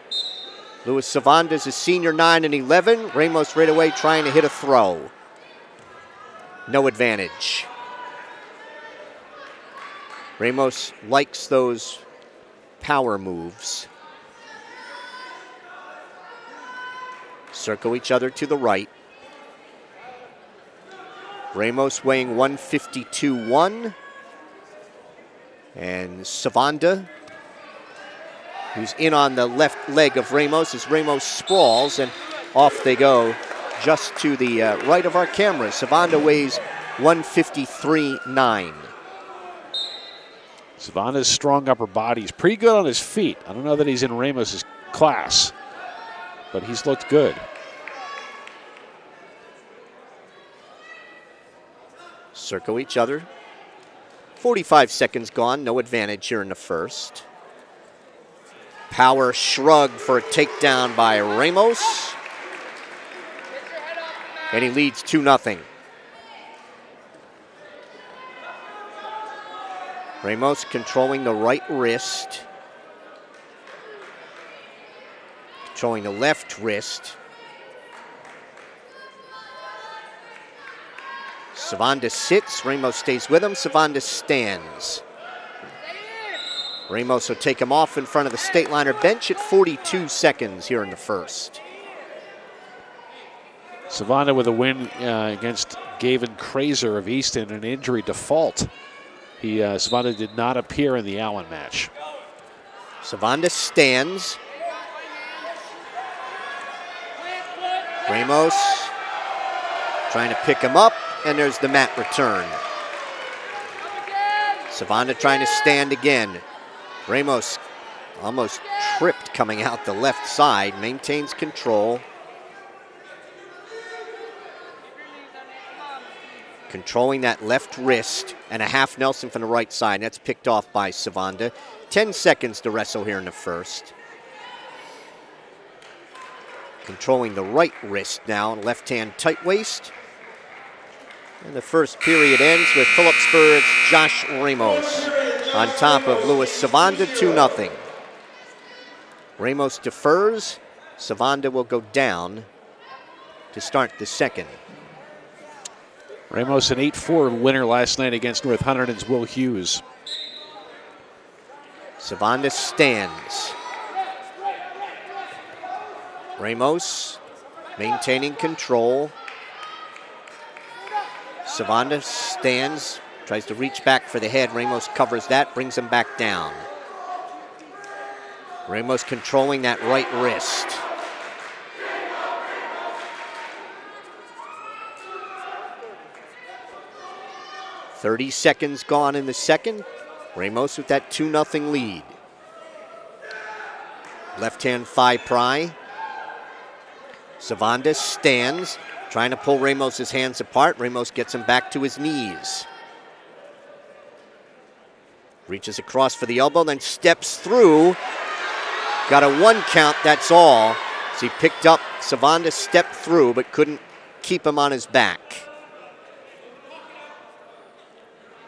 Louis Savanda is a senior, 9-11. Ramos right away trying to hit a throw. No advantage. Ramos likes those power moves. Circle each other to the right. Ramos weighing 152.1. And Savanda, who's in on the left leg of Ramos, as Ramos sprawls, and off they go just to the right of our camera. Savanda weighs 153.9. Savanda's strong upper body. He's pretty good on his feet. I don't know that he's in Ramos's class, but he's looked good. Circle each other. 45 seconds gone, no advantage here in the first. Power shrug for a takedown by Ramos. And he leads 2-0. Ramos controlling the right wrist. Controlling the left wrist. Savanda sits, Ramos stays with him, Savanda stands. Ramos will take him off in front of the state liner bench at 42 seconds here in the first. Savanda with a win against Gavin Kraser of Easton, an injury default. Savanda did not appear in the Allen match. Savanda stands. Ramos trying to pick him up. And there's the mat return. Savanda trying to stand again. Ramos almost tripped coming out the left side. Maintains control. Controlling that left wrist. And a half Nelson from the right side. That's picked off by Savanda. 10 seconds to wrestle here in the first. Controlling the right wrist now. Left hand tight waist. And the first period ends with Phillipsburg's Josh Ramos on top of Louis Savanda, 2-0. Ramos defers. Savanda will go down to start the second. Ramos an 8-4 winner last night against North Hunterdon's Will Hughes. Savanda stands. Ramos maintaining control. Savanda stands, tries to reach back for the head. Ramos covers that, brings him back down. Ramos controlling that right wrist. .30 seconds gone in the second. Ramos with that 2-0 lead. Left hand thigh pry. Savanda stands, trying to pull Ramos's hands apart. Ramos gets him back to his knees. Reaches across for the elbow, then steps through. Got a 1 count, that's all. So he picked up, Savanda stepped through, but couldn't keep him on his back.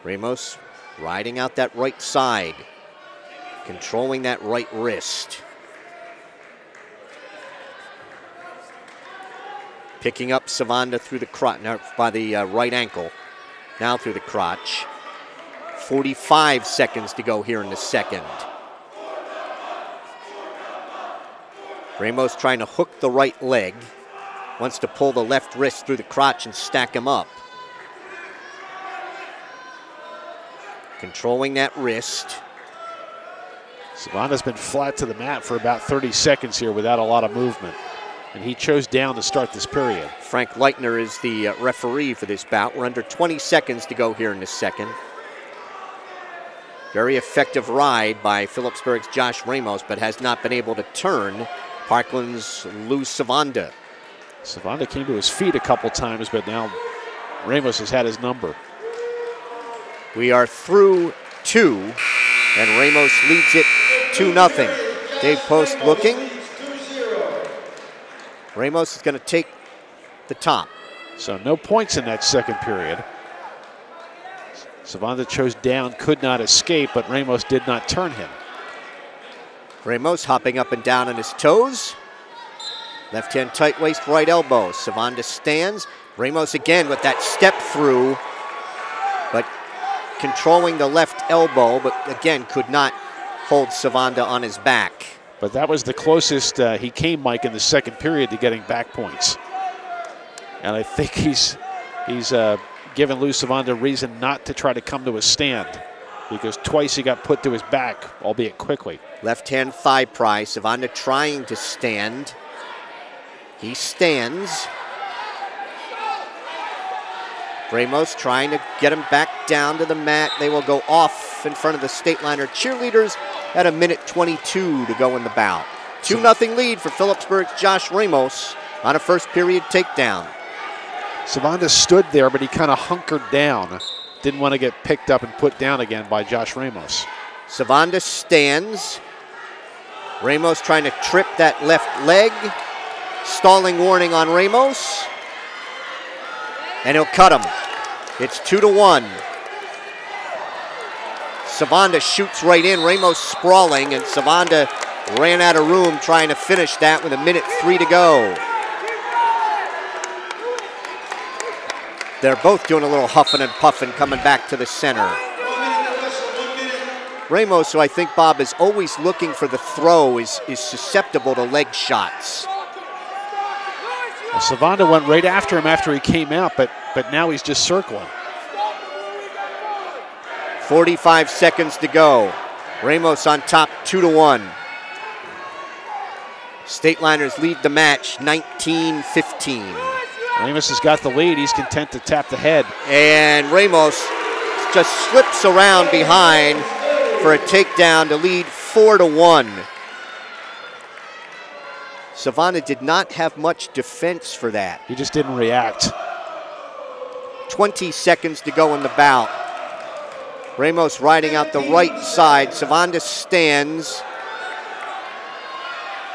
Ramos riding out that right side, controlling that right wrist. Picking up Savanda through the crotch, by the right ankle, now through the crotch. 45 seconds to go here in the second. Ramos trying to hook the right leg, wants to pull the left wrist through the crotch and stack him up. Controlling that wrist. Savanda's been flat to the mat for about 30 seconds here without a lot of movement. And he chose down to start this period. Frank Leitner is the referee for this bout. We're under 20 seconds to go here in the second. Very effective ride by Phillipsburg's Josh Ramos, but has not been able to turn Parkland's Lou Savanda. Savanda came to his feet a couple times, but now Ramos has had his number. We are through 2, and Ramos leads it 2-0. Dave Post looking. Ramos is going to take the top. So no points in that second period. Savanda chose down, could not escape, but Ramos did not turn him. Ramos hopping up and down on his toes. Left hand tight waist, right elbow. Savanda stands. Ramos again with that step through, but controlling the left elbow, but again could not hold Savanda on his back. But that was the closest he came, Mike, in the second period to getting back points. And I think he's given Lou Savanda reason not to try to come to a stand, because twice he got put to his back, albeit quickly. Left hand thigh pry. Savanda trying to stand. He stands. Ramos trying to get him back down to the mat. They will go off in front of the Stateliner cheerleaders at 1:22 to go in the bout. 2-0 lead for Phillipsburg's Josh Ramos on a first period takedown. Savanda stood there, but he kind of hunkered down. Didn't want to get picked up and put down again by Josh Ramos. Savanda stands. Ramos trying to trip that left leg. Stalling warning on Ramos. And he'll cut him. It's 2-1. Savanda shoots right in. Ramos sprawling, and Savanda ran out of room trying to finish that with 1:03 to go. They're both doing a little huffing and puffing coming back to the center. Ramos, who I think, Bob, is always looking for the throw, is susceptible to leg shots. Well, Savanda went right after him after he came out, but now he's just circling. 45 seconds to go. Ramos on top, 2-1. Stateliners lead the match, 19-15. Ramos has got the lead. He's content to tap the head. And Ramos just slips around behind for a takedown to lead 4-1. Savanda did not have much defense for that. He just didn't react. 20 seconds to go in the bout. Ramos riding out the right side. Savanda stands.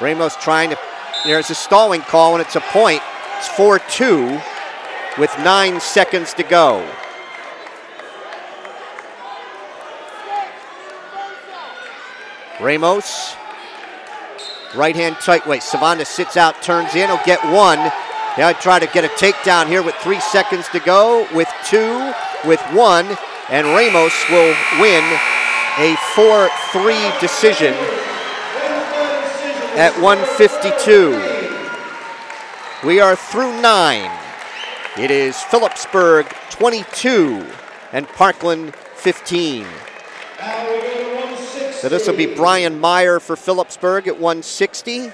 Ramos trying to, there's a stalling call and it's a point. It's 4-2 with 9 seconds to go. Ramos, right hand tight waist. Savanda sits out, turns in, he'll get one. Now try to get a takedown here with 3 seconds to go, with 2, with 1, and Ramos will win a 4-3 decision at 1:52. We are through 9. It is Phillipsburg 22 and Parkland 15. So this will be Brian Meyer for Phillipsburg at 160.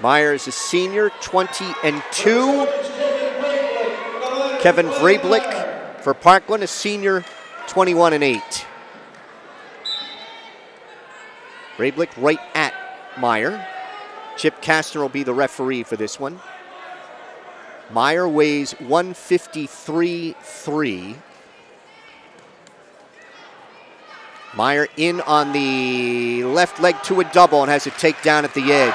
Meyer is a senior, 20-2. Kevin Vrablik for Parkland, a senior, 21-8. Vrablik right at Meyer. Chip Kastner will be the referee for this one. Meyer weighs 153.3. Meyer in on the left leg to a double and has a takedown at the edge.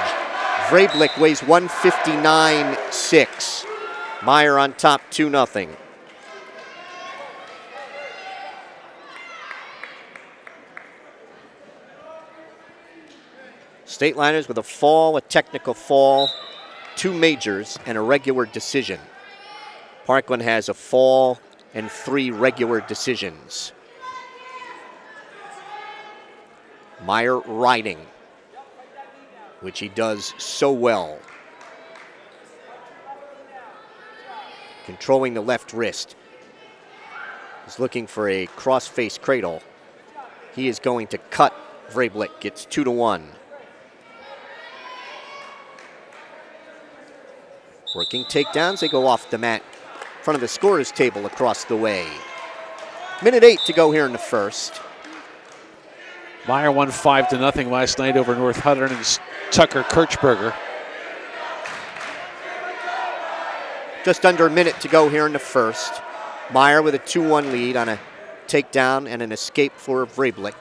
Vrablik weighs 159.6. Meyer on top 2-0. State liners with a fall, a technical fall, 2 majors, and a regular decision. Parkland has a fall and 3 regular decisions. Meyer riding, which he does so well. Controlling the left wrist. He's looking for a cross-face cradle. He is going to cut Vrablik. It's 2-1. Working takedowns, they go off the mat in front of the scorer's table across the way. Minute 8 to go here in the first. Meyer won 5-0 last night over North Huddern and Tucker Kirchberger. Just under a minute to go here in the first. Meyer with a 2-1 lead on a takedown and an escape for Vrablik.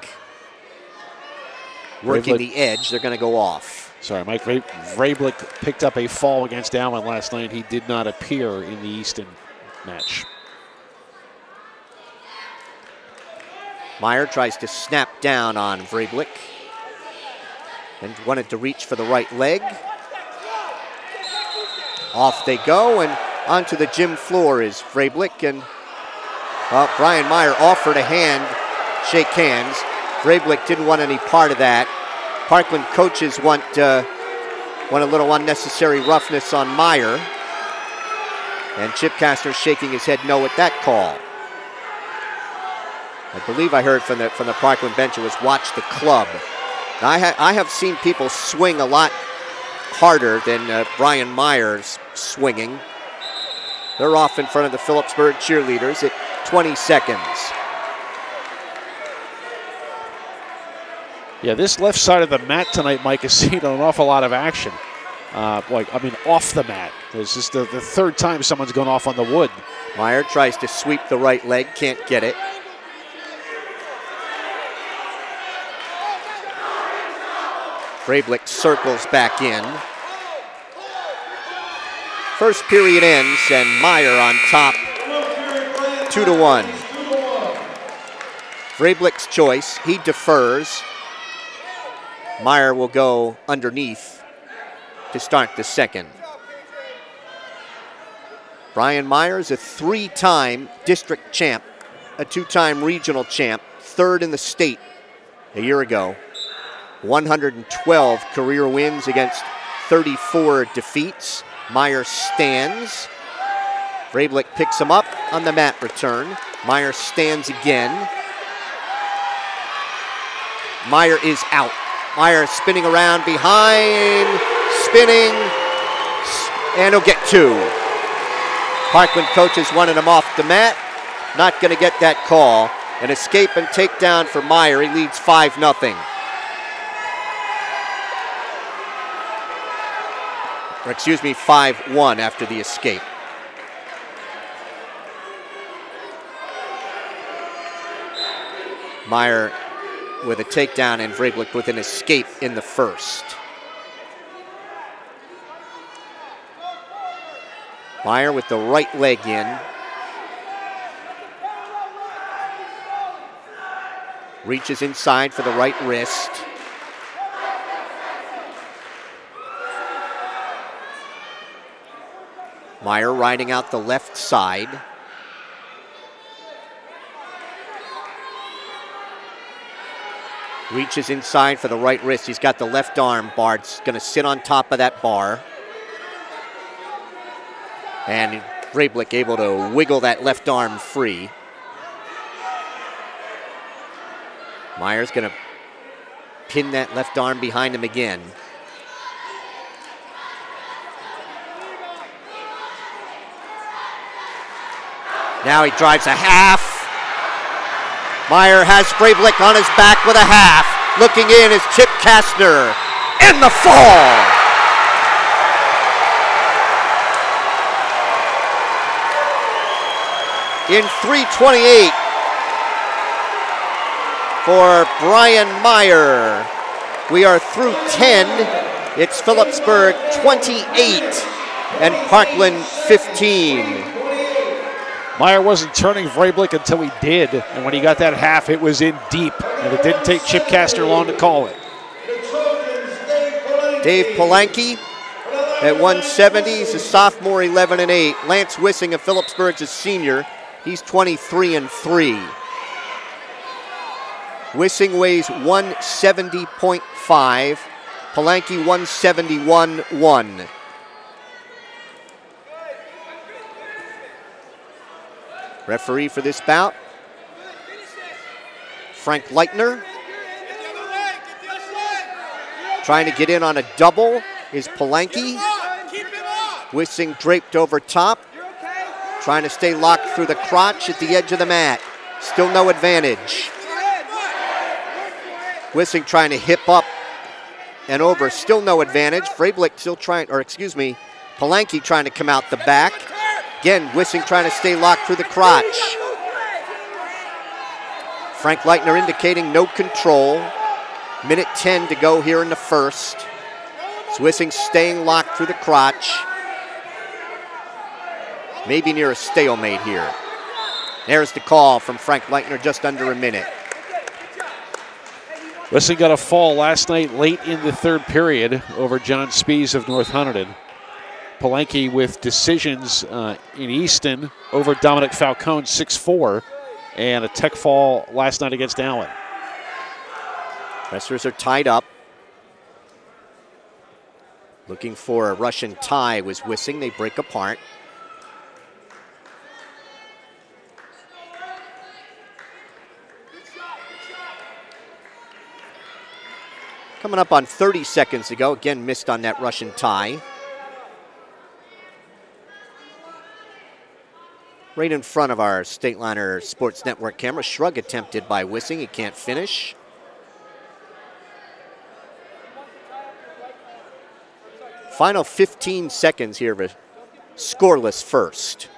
Working the edge, they're going to go off. Sorry, Mike. Vrablik picked up a fall against Allen last night. He did not appear in the Easton match. Meyer tries to snap down on Vrablik and wanted to reach for the right leg. Off they go, and onto the gym floor is Vrablik, and Brian Meyer offered a hand, shake hands. Vrablik didn't want any part of that. Parkland coaches want a little unnecessary roughness on Meyer, and Chip Kastner shaking his head no at that call. I believe I heard from the Parkland bench it was watch the club. Now, I have seen people swing a lot harder than Brian Meyer's swinging. They're off in front of the Phillipsburg cheerleaders at 20 seconds. Yeah, this left side of the mat tonight, Mike, has seen an awful lot of action. Off the mat. This is the third time someone's gone off on the wood. Meyer tries to sweep the right leg, can't get it. Vrablik circles back in. First period ends, and Meyer on top, 2-1. Vrablik's choice, he defers. Meyer will go underneath to start the second. Brian Meyer is a 3-time district champ, a 2-time regional champ, 3rd in the state a year ago. 112 career wins against 34 defeats. Meyer stands. Vrablik picks him up on the mat return. Meyer stands again. Meyer is out. Meyer spinning around behind, spinning, and he'll get 2. Parkland coaches wanted him off the mat. Not going to get that call. An escape and takedown for Meyer. He leads 5-0. Or excuse me, 5-1 after the escape. Meyer with a takedown and Vrablik with an escape in the first. Meyer with the right leg in. Reaches inside for the right wrist. Meyer riding out the left side. Reaches inside for the right wrist. He's got the left arm barred. He's going to sit on top of that bar. And Vrablik able to wiggle that left arm free. Meyer's going to pin that left arm behind him again. Now he drives a half. Meyer has Vrablik on his back with a half. Looking in is Chip Kastner. In the fall. In 3:28 for Brian Meyer. We are through 10. It's Phillipsburg 28 and Parkland 15. Meyer wasn't turning Vrablik until he did, and when he got that half, it was in deep, and it didn't take Chip Kastner long to call it. Dave Palanke at 170. He's a sophomore, 11-8. Lance Wissing of Phillipsburg's a senior. He's 23-3. Wissing weighs 170.5. Palanke 171.1. Referee for this bout, Frank Leitner. Trying to get in on a double is Palanke. Wissing draped over top. Trying to stay locked through the crotch at the edge of the mat. Still no advantage. Wissing trying to hip up and over. Still no advantage. Vrablik still trying, or excuse me, Palanke trying to come out the back. Again, Wissing trying to stay locked through the crotch. Frank Leitner indicating no control. Minute 10 to go here in the first. Wissing staying locked through the crotch. Maybe near a stalemate here. There's the call from Frank Leitner, just under a minute. Wissing got a fall last night late in the third period over John Spees of North Hunterdon. Palanke with decisions in Easton over Dominic Falcone, 6-4, and a tech fall last night against Allen. Wrestlers are tied up. Looking for a Russian tie was Wissing. They break apart. Coming up on 30 seconds to go. Again, missed on that Russian tie. Right in front of our Stateliner Sports Network camera. Shrug attempted by Wissing. He can't finish. Final 15 seconds here of a scoreless first.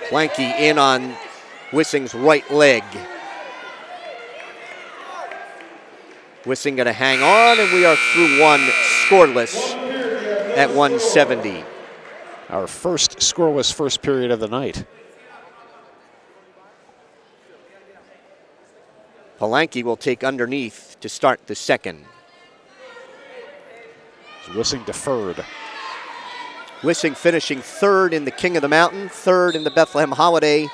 Palanke in on Wissing's right leg. Wissing going to hang on, and we are through one scoreless at 170. Our first scoreless first period of the night. Palanke will take underneath to start the second. Wissing deferred. Wissing finishing third in the King of the Mountain, third in the Bethlehem Holiday,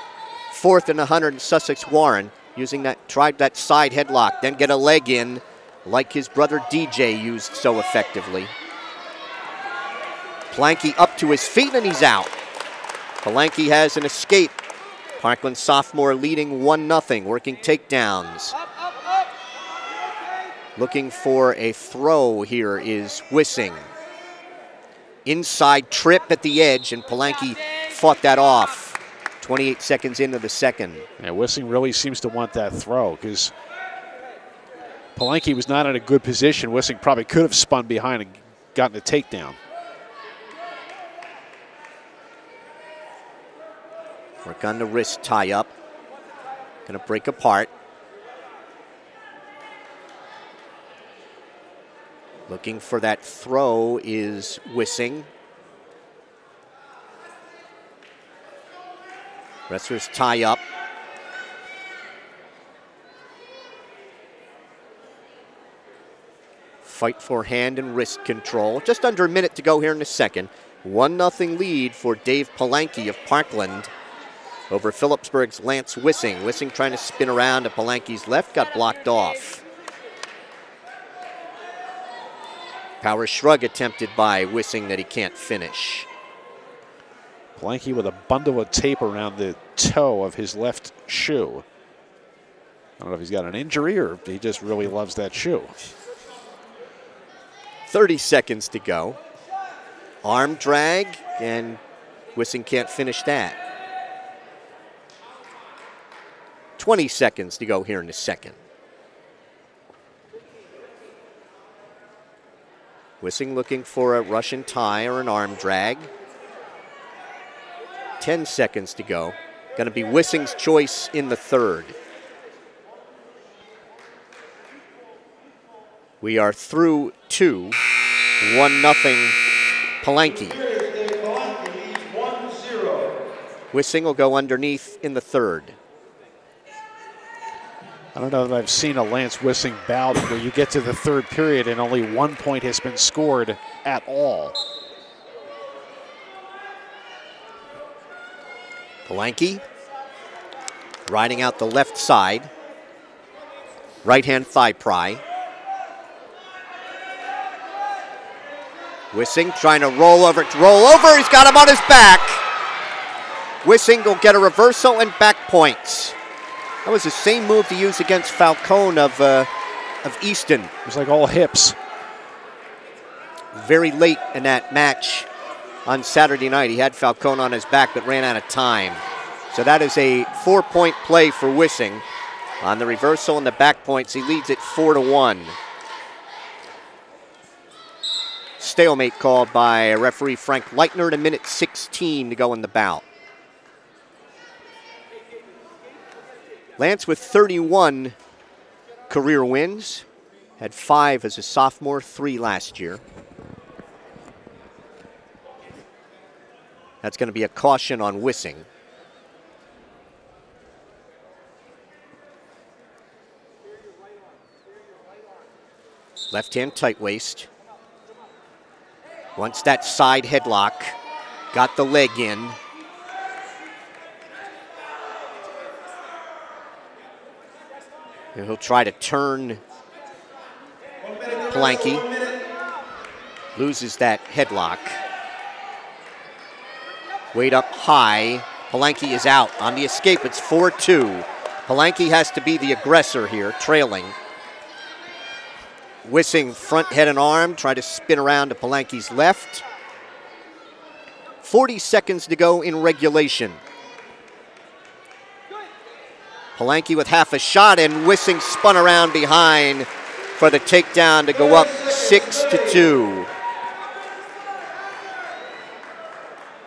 fourth in the 100 Sussex Warren. Using that, tried that side headlock, then get a leg in like his brother DJ used so effectively. Palanke up to his feet and he's out. Palanke has an escape. Parkland sophomore leading 1-0, working takedowns. Looking for a throw here is Wissing. Inside trip at the edge, and Palanke fought that off. 28 seconds into the second. Yeah, Wissing really seems to want that throw because Palanke was not in a good position. Wissing probably could have spun behind and gotten a takedown. Work on the wrist tie up. Gonna break apart. Looking for that throw is Wissing. Wrestlers tie up. Fight for hand and wrist control. Just under a minute to go here in the second. 1-0 lead for Dave Palanke of Parkland over Phillipsburg's Lance Wissing. Wissing trying to spin around to Palanke's left, got blocked off. Power shrug attempted by Wissing that he can't finish. Palanke with a bundle of tape around the toe of his left shoe. I don't know if he's got an injury or if he just really loves that shoe. 30 seconds to go. Arm drag, and Wissing can't finish that. 20 seconds to go here in the second. Wissing looking for a Russian tie or an arm drag. 10 seconds to go. Going to be Wissing's choice in the third. We are through 2, 1-0 Palanke. Wissing will go underneath in the third. I don't know that I've seen a Lance Wissing bout where you get to the third period and only 1 point has been scored at all. Palanke riding out the left side. Right-hand thigh pry. Wissing trying to roll over. He's got him on his back. Wissing will get a reversal and back points. That was the same move to use against Falcone of Easton. It was like all hips. Very late in that match on Saturday night. He had Falcone on his back but ran out of time. So that is a 4-point play for Wissing. On the reversal and the back points, he leads it 4-1. Stalemate called by referee Frank Leitner at a minute 16 to go in the bout. Lance with 31 career wins. Had 5 as a sophomore, 3 last year. That's going to be a caution on Wissing. Left hand tight waist. Wants that side headlock. Got the leg in. And he'll try to turn Palanke. Loses that headlock. Weight up high. Palanke is out on the escape. It's 4-2. Palanke has to be the aggressor here, trailing. Wissing front head and arm, try to spin around to Palanke's left. 40 seconds to go in regulation. Palanke with half a shot, and Wissing spun around behind for the takedown to go up 6-2.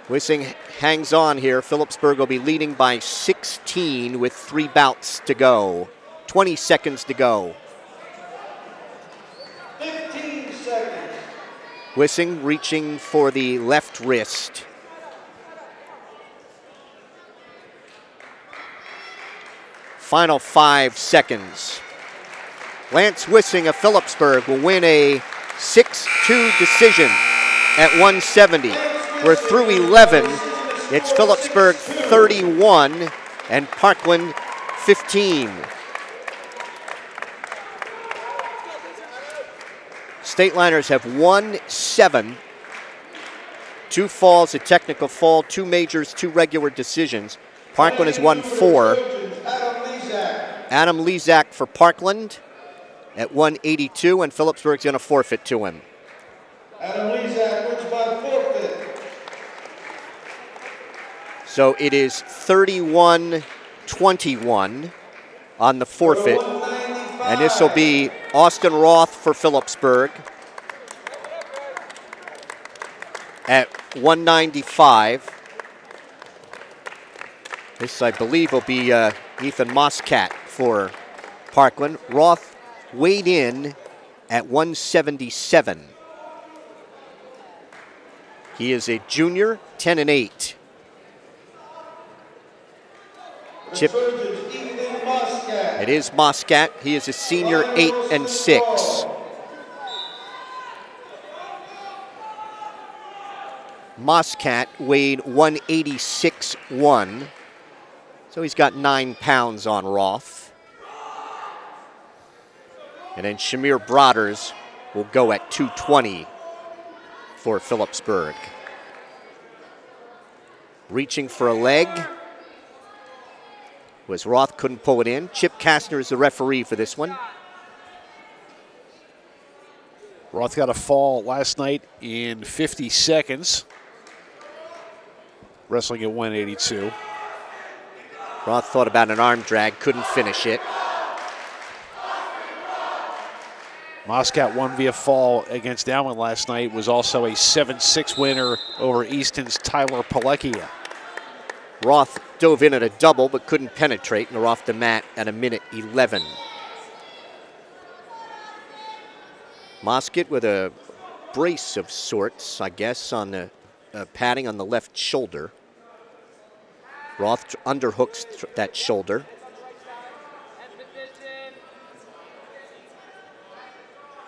Wissing hangs on here. Phillipsburg will be leading by 16 with 3 bouts to go. 20 seconds to go. 15 seconds. Wissing reaching for the left wrist. Final 5 seconds. Lance Wissing of Phillipsburg will win a 6-2 decision at 170. We're through 11. It's Phillipsburg 31 and Parkland 15. Stateliners have won 7. 2 falls, a technical fall, 2 majors, 2 regular decisions. Parkland has won 4. Adam Lezak for Parkland at 182, and Phillipsburg's going to forfeit to him. Adam Lezak wins by forfeit. So it is 31-21 on the forfeit. And this will be Austin Roth for Phillipsburg at 195. This, I believe, will be Ethan Moscat for Parkland. Roth weighed in at 177. He is a junior, 10-8. Chip. It is Moscat. He is a senior, 8-6. Moscat weighed 186.1. So he's got 9 pounds on Roth. And then Shamir Brodders will go at 220 for Phillipsburg. reaching for a leg. Was Roth, couldn't pull it in. Chip Kastner is the referee for this one. Roth got a fall last night in 50 seconds. Wrestling at 182. Roth thought about an arm drag, couldn't finish it. Moscat won via fall against Allen last night, was also a 7-6 winner over Easton's Tyler Palekia. Roth dove in at a double but couldn't penetrate, and they're off the mat at 1:11. Moscat with a brace of sorts, I guess, on the padding on the left shoulder. Roth underhooks that shoulder.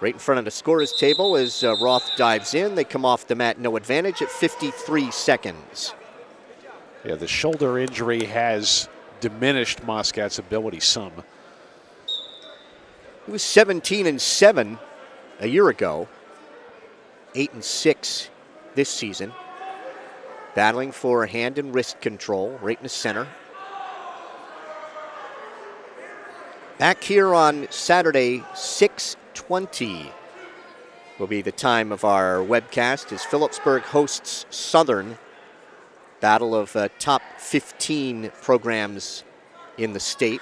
Right in front of the scorer's table as Roth dives in. They come off the mat, no advantage at 53 seconds. Yeah, the shoulder injury has diminished Moscat's ability some. He was 17-7 a year ago, 8-6 this season. Battling for hand and wrist control right in the center. Back here on Saturday, 6:20 will be the time of our webcast as Phillipsburg hosts Southern. Battle of top 15 programs in the state.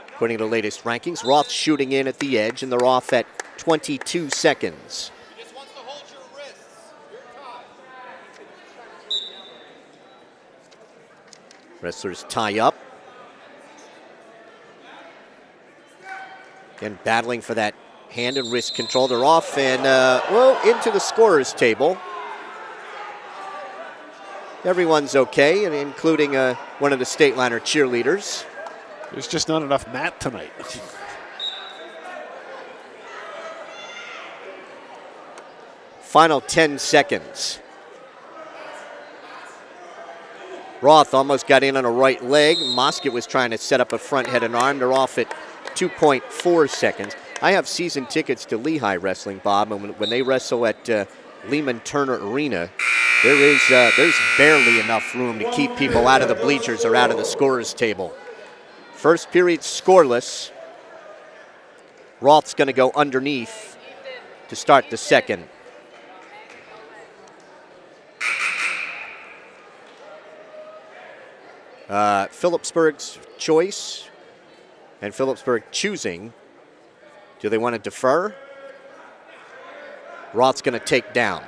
According to the latest rankings, Roth shooting in at the edge, and they're off at 22 seconds. Wrestlers tie up. Again, battling for that hand and wrist control. They're off and, into the scorer's table. Everyone's okay, and including one of the Stateliner cheerleaders. There's just not enough mat tonight. Final 10 seconds. Roth almost got in on a right leg. Moscat was trying to set up a front head and arm. They're off at 2.4 seconds. I have season tickets to Lehigh Wrestling, Bob, and when they wrestle at Lehman Turner Arena, there's barely enough room to keep people out of the bleachers or out of the scorer's table. First period scoreless. Roth's going to go underneath to start the second. Phillipsburg's choice, and Phillipsburg choosing. Do they want to defer? Roth's going to take down.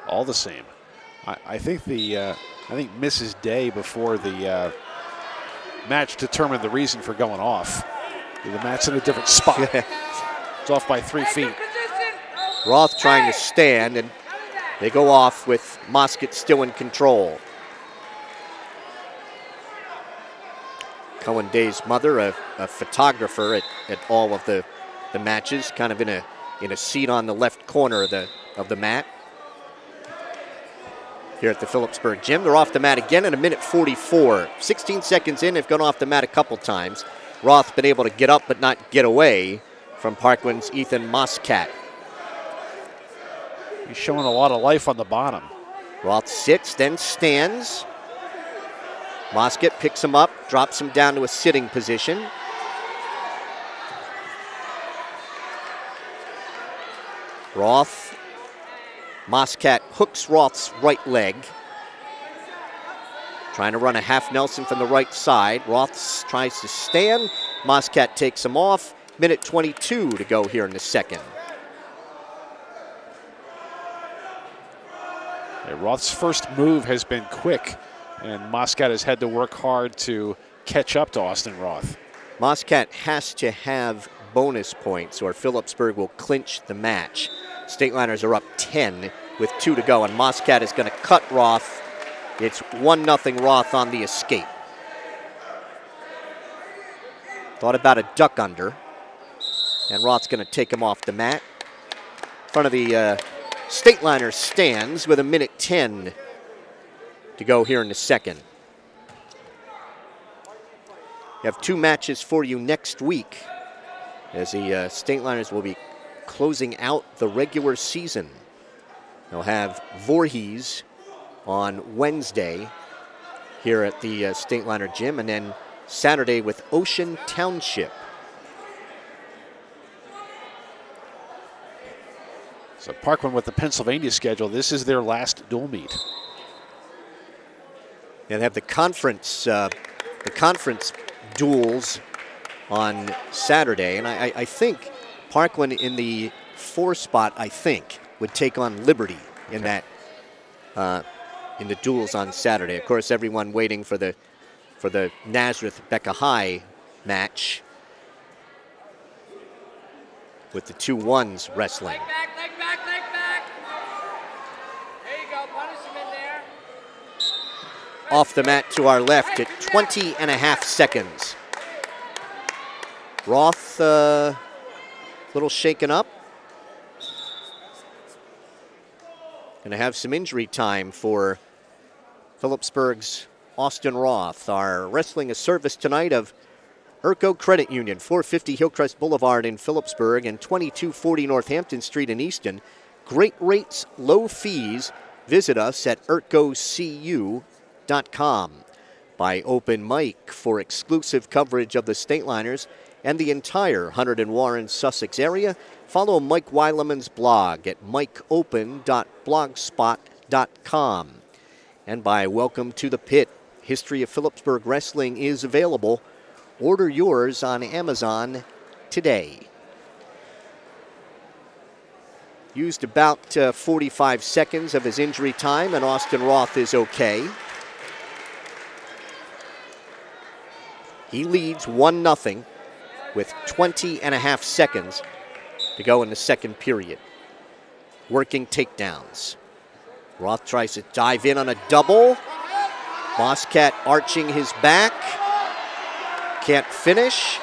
All the same, I think Mrs. Day before the match determined the reason for going off. The mat's in a different spot. It's off by 3 feet. Roth trying to stand, and they go off with Moscat still in control. Cohen Day's mother, a photographer at all of the matches, kind of in a seat on the left corner of the mat. Here at the Phillipsburg gym, they're off the mat again in 1:44. 16 seconds in, they've gone off the mat a couple times. Roth's been able to get up but not get away from Parkland's Ethan Moscat. He's showing a lot of life on the bottom. Roth sits, then stands. Moscat picks him up, drops him down to a sitting position. Roth. Moscat hooks Roth's right leg. Trying to run a half Nelson from the right side. Roth tries to stand. Moscat takes him off. 1:22 to go here in the second. Yeah, Roth's first move has been quick, and Moscat has had to work hard to catch up to Austin Roth. Moscat has to have bonus points or Phillipsburg will clinch the match. Stateliners are up 10 with 2 to go, and Moscat is going to cut Roth. It's 1-0 Roth on the escape. Thought about a duck under, and Roth's going to take him off the mat. In front of the Stateliner stands with 1:10 to go here in the second. We have 2 matches for you next week as the Stateliners will be closing out the regular season They'll have Voorhees on Wednesday here at the Stateliner Gym, and then Saturday with Ocean Township. So Parkland with the Pennsylvania schedule, this is their last dual meet. And have the conference duels on Saturday, and I think Parkland in the 4 spot, I think, would take on Liberty in that in the duels on Saturday. Of course, everyone waiting for the Nazareth Becca High match with the 2-1s wrestling. Leg back. There you go, punish him in there. Off the mat to our left at 20.5 seconds. Roth a little shaken up. Going to have some injury time for Phillipsburg's Austin Roth. Our wrestling is service tonight of Urco Credit Union, 450 Hillcrest Boulevard in Phillipsburg and 2240 Northampton Street in Easton. Great rates, low fees. Visit us at urcocu.com. By Open Mic for exclusive coverage of the Stateliners and the entire Hunterdon and Warren, Sussex area. Follow Mike Weileman's blog at mikeopen.blogspot.com. And by Welcome to the Pit. History of Phillipsburg Wrestling is available. Order yours on Amazon today. Used about 45 seconds of his injury time, and Austin Roth is okay. He leads 1-0 with 20.5 seconds to go in the second period. Working takedowns. Roth tries to dive in on a double. Moscat arching his back. Can't finish.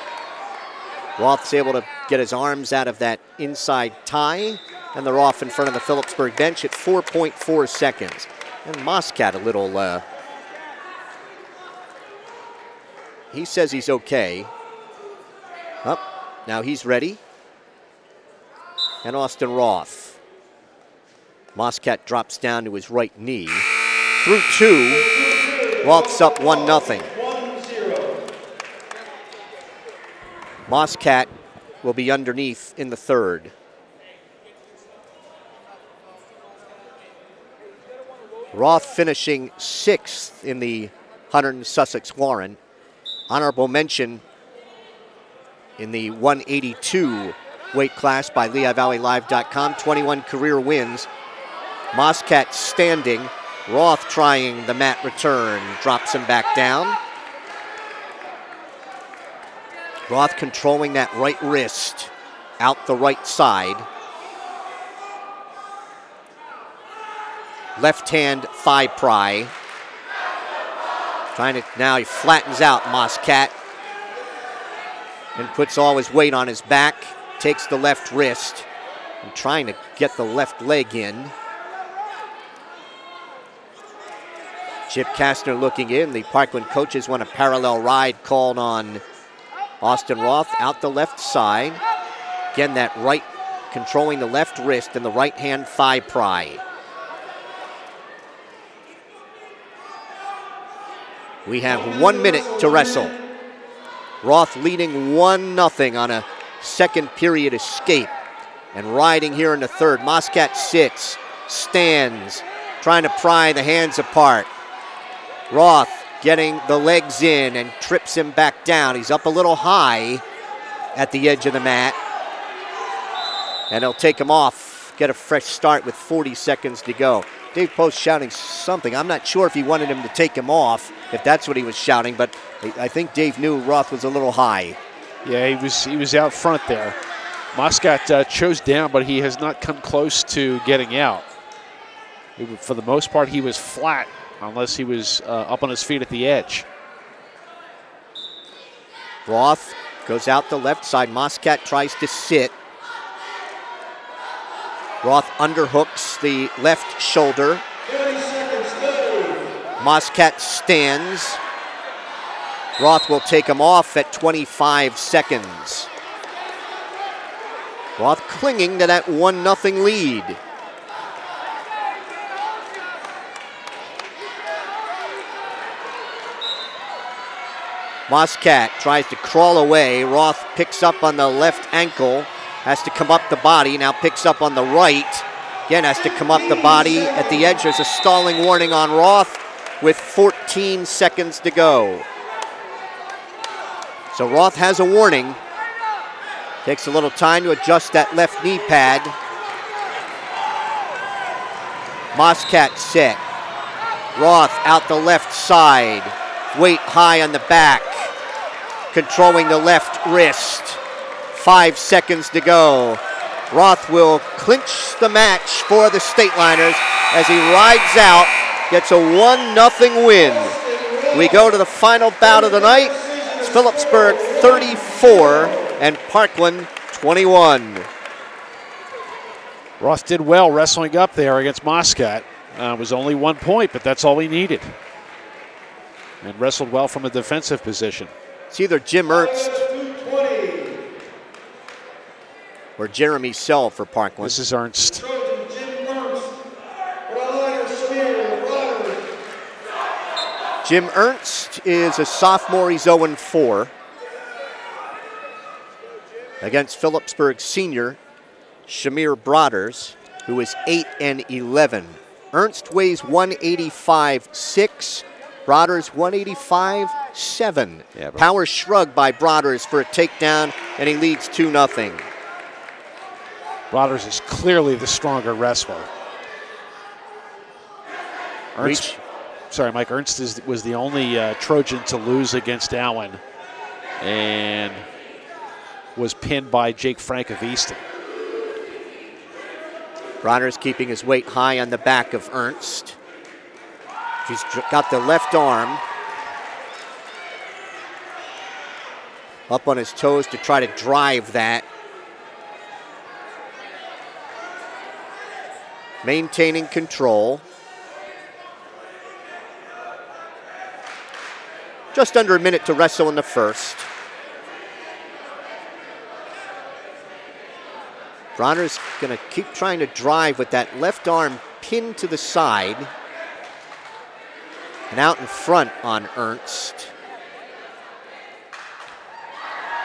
Roth's able to get his arms out of that inside tie, and they're off in front of the Phillipsburg bench at 4.4 seconds. And Moscat a little, he says he's okay. Up, now he's ready. And Austin Roth. Moscat drops down to his right knee. Through 2, Roth's up 1-0. Moscat will be underneath in the third. Roth finishing 6th in the Hunterdon and Sussex Warren. Honorable mention in the 182 weight class by LehighValleyLive.com. 21 career wins. Moscat standing. Roth trying the mat return. Drops him back down. Roth controlling that right wrist out the right side. Left hand thigh pry. Trying to, now he flattens out Moscat and puts all his weight on his back. Takes the left wrist and trying to get the left leg in. Chip Kastner looking in. The Parkland coaches want a parallel ride called on Austin Roth out the left side. Again, that right, controlling the left wrist and the right hand thigh pry. We have 1 minute to wrestle. Roth leading 1-0 on a second period escape. And riding here in the third. Moscat sits, stands, trying to pry the hands apart. Roth getting the legs in and trips him back down. He's up a little high at the edge of the mat. And he'll take him off, get a fresh start with 40 seconds to go. Dave Post shouting something. I'm not sure if he wanted him to take him off, if that's what he was shouting, but I think Dave knew Roth was a little high. Yeah, he was out front there. Moscat chose down, but he has not come close to getting out. For the most part, he was flat, unless he was up on his feet at the edge. Roth goes out the left side. Moscat tries to sit. Roth underhooks the left shoulder. 30 seconds, 30. Moscat stands. Roth will take him off at 25 seconds. Roth clinging to that 1-0 lead. Moscat tries to crawl away. Roth picks up on the left ankle, has to come up the body, now picks up on the right. Again, has to come up the body at the edge. There's a stalling warning on Roth with 14 seconds to go. So Roth has a warning. Takes a little time to adjust that left knee pad. Moscat set. Roth out the left side. Weight high on the back. Controlling the left wrist. 5 seconds to go. Roth will clinch the match for the Stateliners as he rides out, gets a 1-0 win. We go to the final bout of the night. It's Phillipsburg 34 and Parkland 21. Roth did well wrestling up there against Moscat. It was only 1 point, but that's all he needed. And wrestled well from a defensive position. It's either Jim Ernst or Jeremy Sell for Parkland. This is Ernst. Jim Ernst is a sophomore. He's 0-4 against Phillipsburg senior Shamir Broaders, who is 8-11. Ernst weighs 185.6. Broaders 185.7. Yeah, Power shrug by Broaders for a takedown, and he leads 2-0. Broaders is clearly the stronger wrestler. Ernst, sorry, Mike, Ernst was the only Trojan to lose against Allen and was pinned by Jake Frank of Easton. Broaders keeping his weight high on the back of Ernst. He's got the left arm up on his toes to try to drive that. Maintaining control. Just under a minute to wrestle in the first. Bronner's gonna keep trying to drive with that left arm pinned to the side and out in front on Ernst.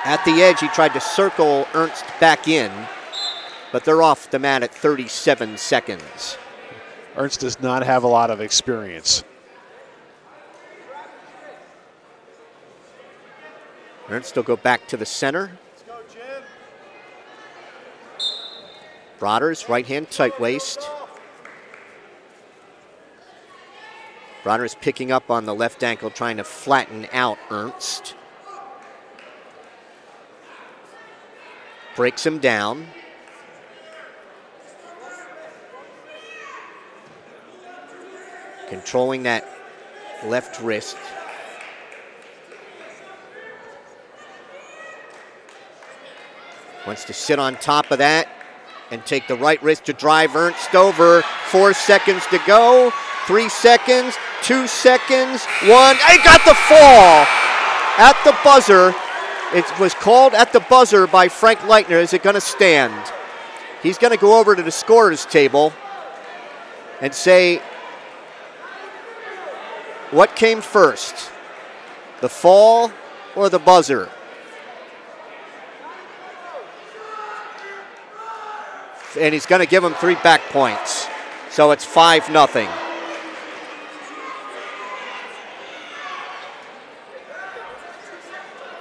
At the edge, he tried to circle Ernst back in, but they're off the mat at 37 seconds. Ernst does not have a lot of experience. Ernst will go back to the center. Broaders, right hand tight waist. Broaders picking up on the left ankle, trying to flatten out Ernst. Breaks him down. Controlling that left wrist. Wants to sit on top of that and take the right wrist to drive Ernst over. 4 seconds to go. 3 seconds, 2 seconds, 1. He got the fall at the buzzer. It was called at the buzzer by Frank Leitner. Is it going to stand? He's going to go over to the scorer's table and say, what came first, the fall or the buzzer? And he's going to give him 3 back points. So it's 5-0.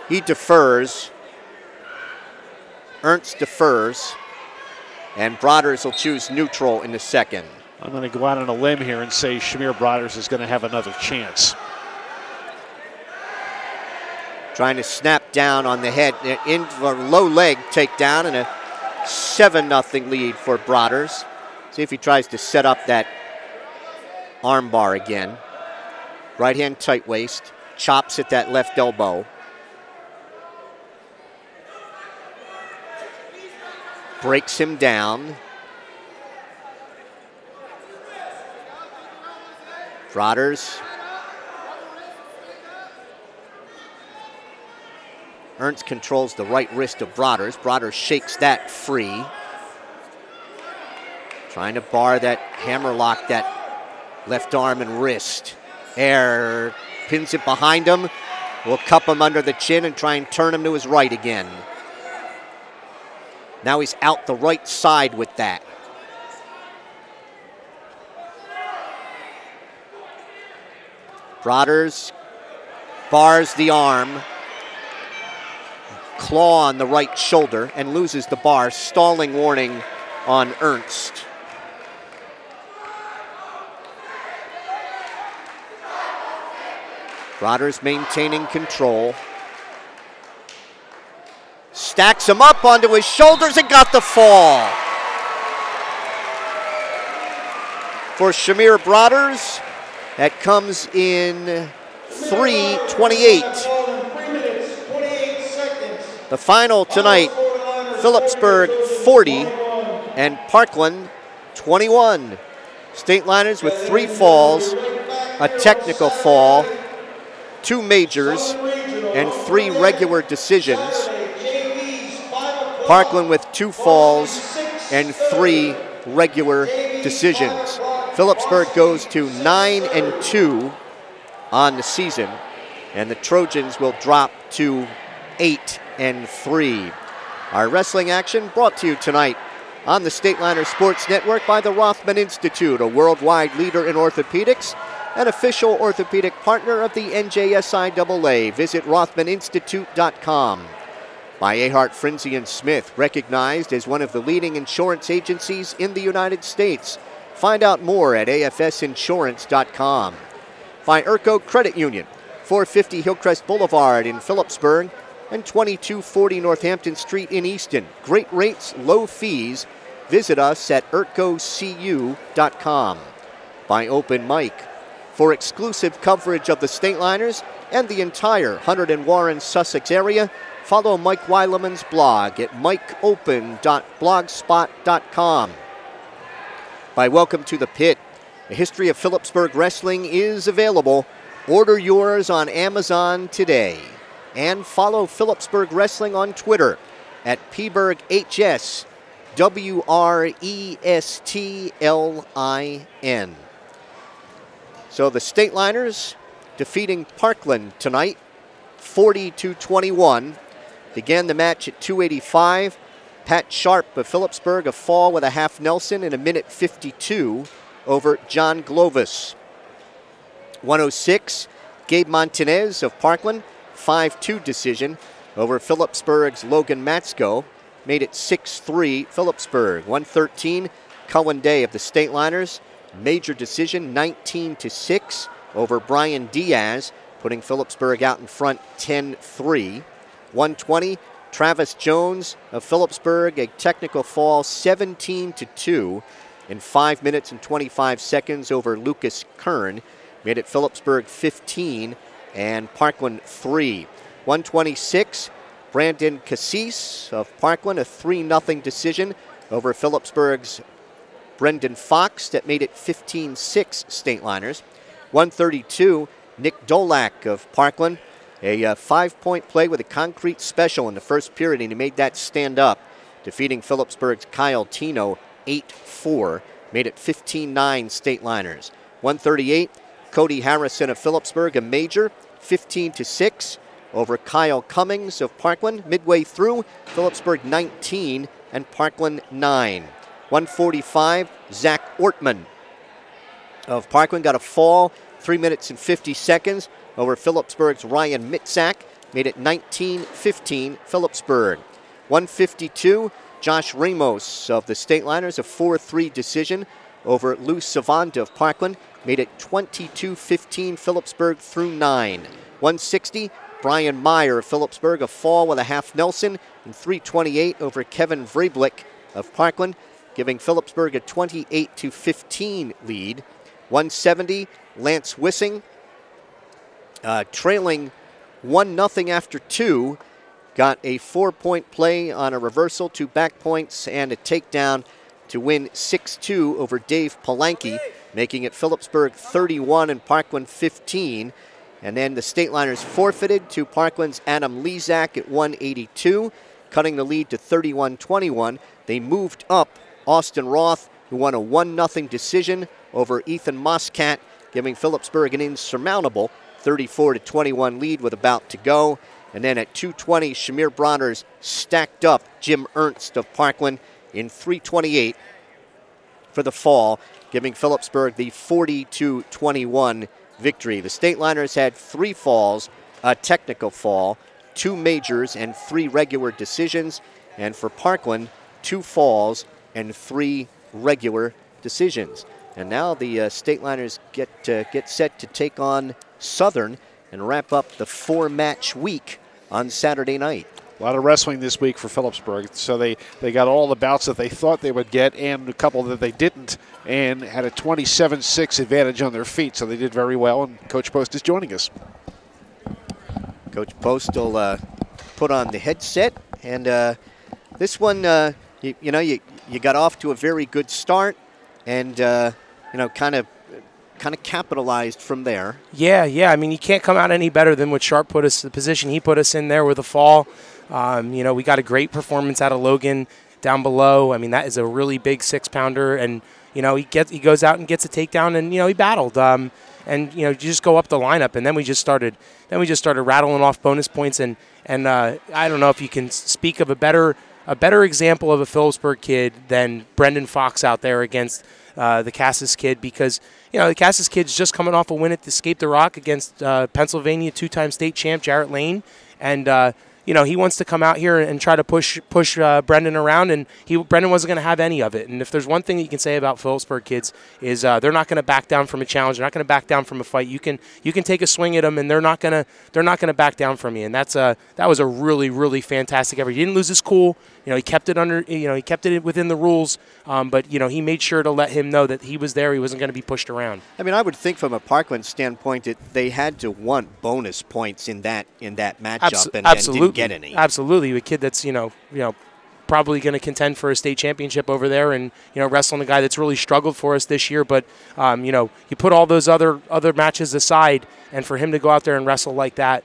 He defers. Ernst defers. And Broaders will choose neutral in the second. I'm going to go out on a limb here and say Shamir Broaders is going to have another chance. Trying to snap down on the head in for a low leg takedown and a 7-0 lead for Broaders. See if he tries to set up that arm bar again. Right hand tight waist. Chops at that left elbow. Breaks him down. Broaders. Ernst controls the right wrist of Broaders. Broaders shakes that free. Trying to bar that hammerlock, that left arm and wrist. Air pins it behind him. will cup him under the chin and try and turn him to his right again. Now he's out the right side with that. Broaders bars the arm, claw on the right shoulder, and loses the bar. Stalling warning on Ernst. Broaders maintaining control. Stacks him up onto his shoulders and got the fall. For Shamir Broaders, that comes in 3:28. The final tonight, Phillipsburg 40 and Parkland 21. State Liners with 3 falls, a technical fall, 2 majors, and 3 regular decisions. Parkland with 2 falls and 3 regular decisions. Phillipsburg goes to 9-2 on the season, and the Trojans will drop to 8-3. Our wrestling action brought to you tonight on the State Liner Sports Network by the Rothman Institute, a worldwide leader in orthopedics, an official orthopedic partner of the NJSIAA. Visit rothmaninstitute.com. By Ahart, Frenzy & Smith, recognized as one of the leading insurance agencies in the United States. Find out more at afsinsurance.com. By Urco Credit Union, 450 Hillcrest Boulevard in Phillipsburg and 2240 Northampton Street in Easton. Great rates, low fees. Visit us at urcocu.com. By Open Mic. For exclusive coverage of the State Liners and the entire Hunterd and Warren, Sussex area, follow Mike Weileman's blog at mikeopen.blogspot.com. By Welcome to the Pit, a history of Phillipsburg wrestling is available. Order yours on Amazon today. And follow Phillipsburg Wrestling on Twitter at PbergHS, WRESTLIN. So the State Liners defeating Parkland tonight, 40-21. Began the match at 285. Pat Sharp of Phillipsburg, a fall with a half Nelson in 1:52 over John Glovis. 106, Gabe Montanez of Parkland, 5-2 decision over Phillipsburg's Logan Matsko. Made it 6-3 Phillipsburg. 113, Cullen Day of the State Liners, major decision 19-6 over Brian Diaz, putting Phillipsburg out in front 10-3. 120, Travis Jones of Phillipsburg, a technical fall 17-2 in 5 minutes and 25 seconds over Lucas Kern. Made it Phillipsburg 15 and Parkland 3. 126, Brandon Cassis of Parkland, a 3-0 decision over Phillipsburg's Brendan Fox that made it 15-6 State Liners. 132, Nick Dolak of Parkland, a 5-point play with a concrete special in the first period, and he made that stand up, defeating Phillipsburg's Kyle Tino 8-4, made it 15-9 State Liners. 138, Cody Harrison of Phillipsburg, a major, 15-6 over Kyle Cummings of Parkland. Midway through, Phillipsburg 19 and Parkland 9. 145, Zach Ortman of Parkland got a fall, 3 minutes and 50 seconds over Phillipsburg's Ryan Mitzak. Made it 19-15 Phillipsburg. 152, Josh Ramos of the State Liners, a 4-3 decision over Lou Savant of Parkland. Made it 22-15 Phillipsburg through 9. 160, Brian Meyer of Phillipsburg, a fall with a half Nelson in 3:28 over Kevin Vrablik of Parkland, giving Phillipsburg a 28-15 lead. 170, Lance Wissing, trailing 1-0 after 2, got a 4-point play on a reversal, 2 back points, and a takedown to win 6-2 over Dave Palanke, making it Phillipsburg 31 and Parkland 15. And then the State Liners forfeited to Parkland's Adam Lezak at 182, cutting the lead to 31-21. They moved up Austin Roth, who won a 1-0 decision over Ethan Moscat, giving Phillipsburg an insurmountable 34-21 lead with about to go. And then at 2:20, Shamir Bronner's stacked up Jim Ernst of Parkland in 3:28 for the fall, giving Phillipsburg the 40-21 victory. The Stateliners had 3 falls, a technical fall, 2 majors, and 3 regular decisions. And for Parkland, 2 falls and 3 regular decisions. And now the Stateliners get set to take on Southern and wrap up the 4-match week on Saturday night. A lot of wrestling this week for Phillipsburg. So they got all the bouts that they thought they would get and a couple that they didn't, and had a 27-6 advantage on their feet. So they did very well, and Coach Post is joining us. Coach Post will put on the headset, and this one, you got off to a very good start, and kind of capitalized from there. Yeah. I mean, you can't come out any better than what Sharp put us, the position he put us in there with a fall. We got a great performance out of Logan down below. I mean, that is a really big 6-pounder, and he goes out and gets a takedown, and he battled. You just go up the lineup, and then we just started rattling off bonus points, and I don't know if you can speak of a better example of a Phillipsburg kid than Brendan Fox out there against the Cassis kid, because the Cassis kid's just coming off a win at Escape the Rock against Pennsylvania 2-time state champ Jarrett Lane, and he wants to come out here and try to push Brendan around, and Brendan wasn't going to have any of it. And if there's one thing that you can say about Phillipsburg kids is they're not going to back down from a challenge. They're not going to back down from a fight. You can take a swing at them, and they're not going to back down from you. And that was a really, really fantastic effort. He didn't lose his cool. He kept it under. He kept it within the rules. But he made sure to let him know that he was there. He wasn't going to be pushed around. I mean, I would think from a Parkland standpoint that they had to want bonus points in that matchup, and didn't get any. Absolutely, a kid that's probably going to contend for a state championship over there, and wrestling a guy that's really struggled for us this year. But you put all those other matches aside, and for him to go out there and wrestle like that,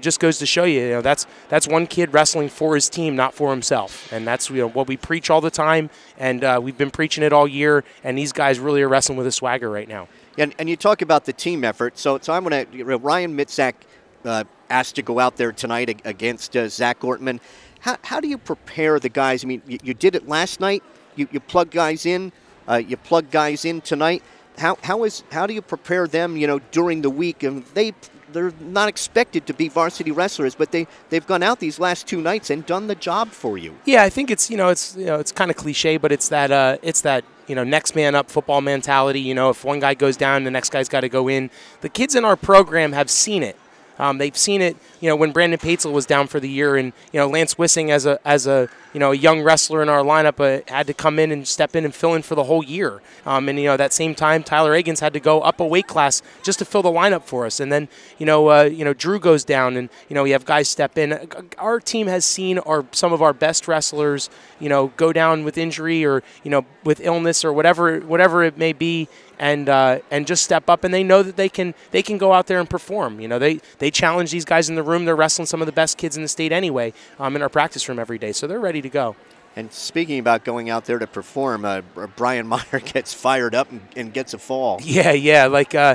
just goes to show you, that's one kid wrestling for his team, not for himself, and that's what we preach all the time, and we've been preaching it all year. And these guys really are wrestling with a swagger right now. And you talk about the team effort, so I'm going to Ryan Mitzak asked to go out there tonight against Zach Ortman. How do you prepare the guys? I mean, you did it last night. You plug guys in. You plug guys in tonight. How do you prepare them? During the week, and they're not expected to be varsity wrestlers, but they've gone out these last 2 nights and done the job for you. Yeah, I think it's it's kind of cliche, but it's that next man up football mentality. If one guy goes down, the next guy's got to go in. The kids in our program have seen it. They've seen it, when Brandon Patesel was down for the year, and Lance Wissing as a young wrestler in our lineup had to come in and step in and fill in for the whole year. And that same time, Tyler Egan's had to go up a weight class just to fill the lineup for us. And then Drew goes down, and we have guys step in. Our team has seen some of our best wrestlers go down with injury or with illness or whatever it may be. And just step up, and they know that they can go out there and perform. They challenge these guys in the room. They're wrestling some of the best kids in the state anyway, in our practice room every day, so they're ready to go. And speaking about going out there to perform, Brian Meyer gets fired up and gets a fall. Yeah,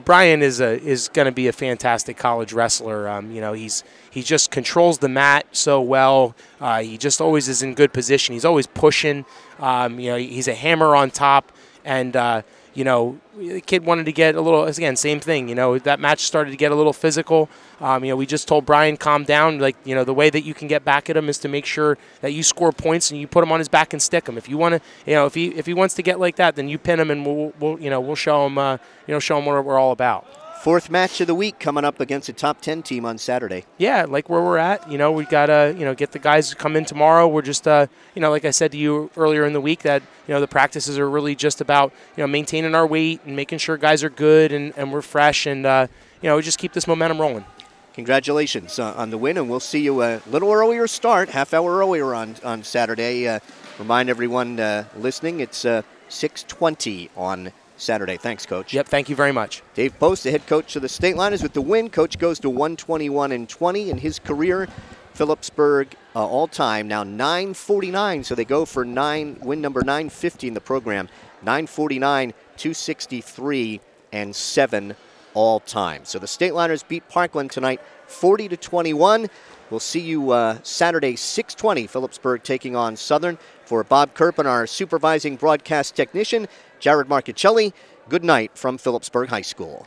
Brian is going to be a fantastic college wrestler. He just controls the mat so well. He just always is in good position. He's always pushing. He's a hammer on top, and the kid wanted to get a little, again, same thing. That match started to get a little physical. We just told Brian, calm down. The way that you can get back at him is to make sure that you score points and you put him on his back and stick him. If you want to, if he wants to get like that, then you pin him, and we'll show him, what we're all about. 4th match of the week coming up against a top 10 team on Saturday. Yeah, like where we're at. We got to, get the guys to come in tomorrow. We're just, like I said to you earlier in the week, that, the practices are really just about, maintaining our weight and making sure guys are good and we're fresh, and, we just keep this momentum rolling. Congratulations on the win, and we'll see you a little earlier start, half hour earlier on Saturday. Remind everyone listening, it's 6:20 on Saturday. Thanks, Coach. Yep, thank you very much. Dave Post, the head coach of the Stateliners, with the win. Coach goes to 121-20 in his career. Phillipsburg all-time now 949, so they go for win number 950 in the program. 949, 263, and 7 all time. So the Stateliners beat Parkland tonight 40-21. We'll see you Saturday, 6:20, Phillipsburg taking on Southern. For Bob Kerp and our supervising broadcast technician, Jared Marchicelli, good night from Phillipsburg High School.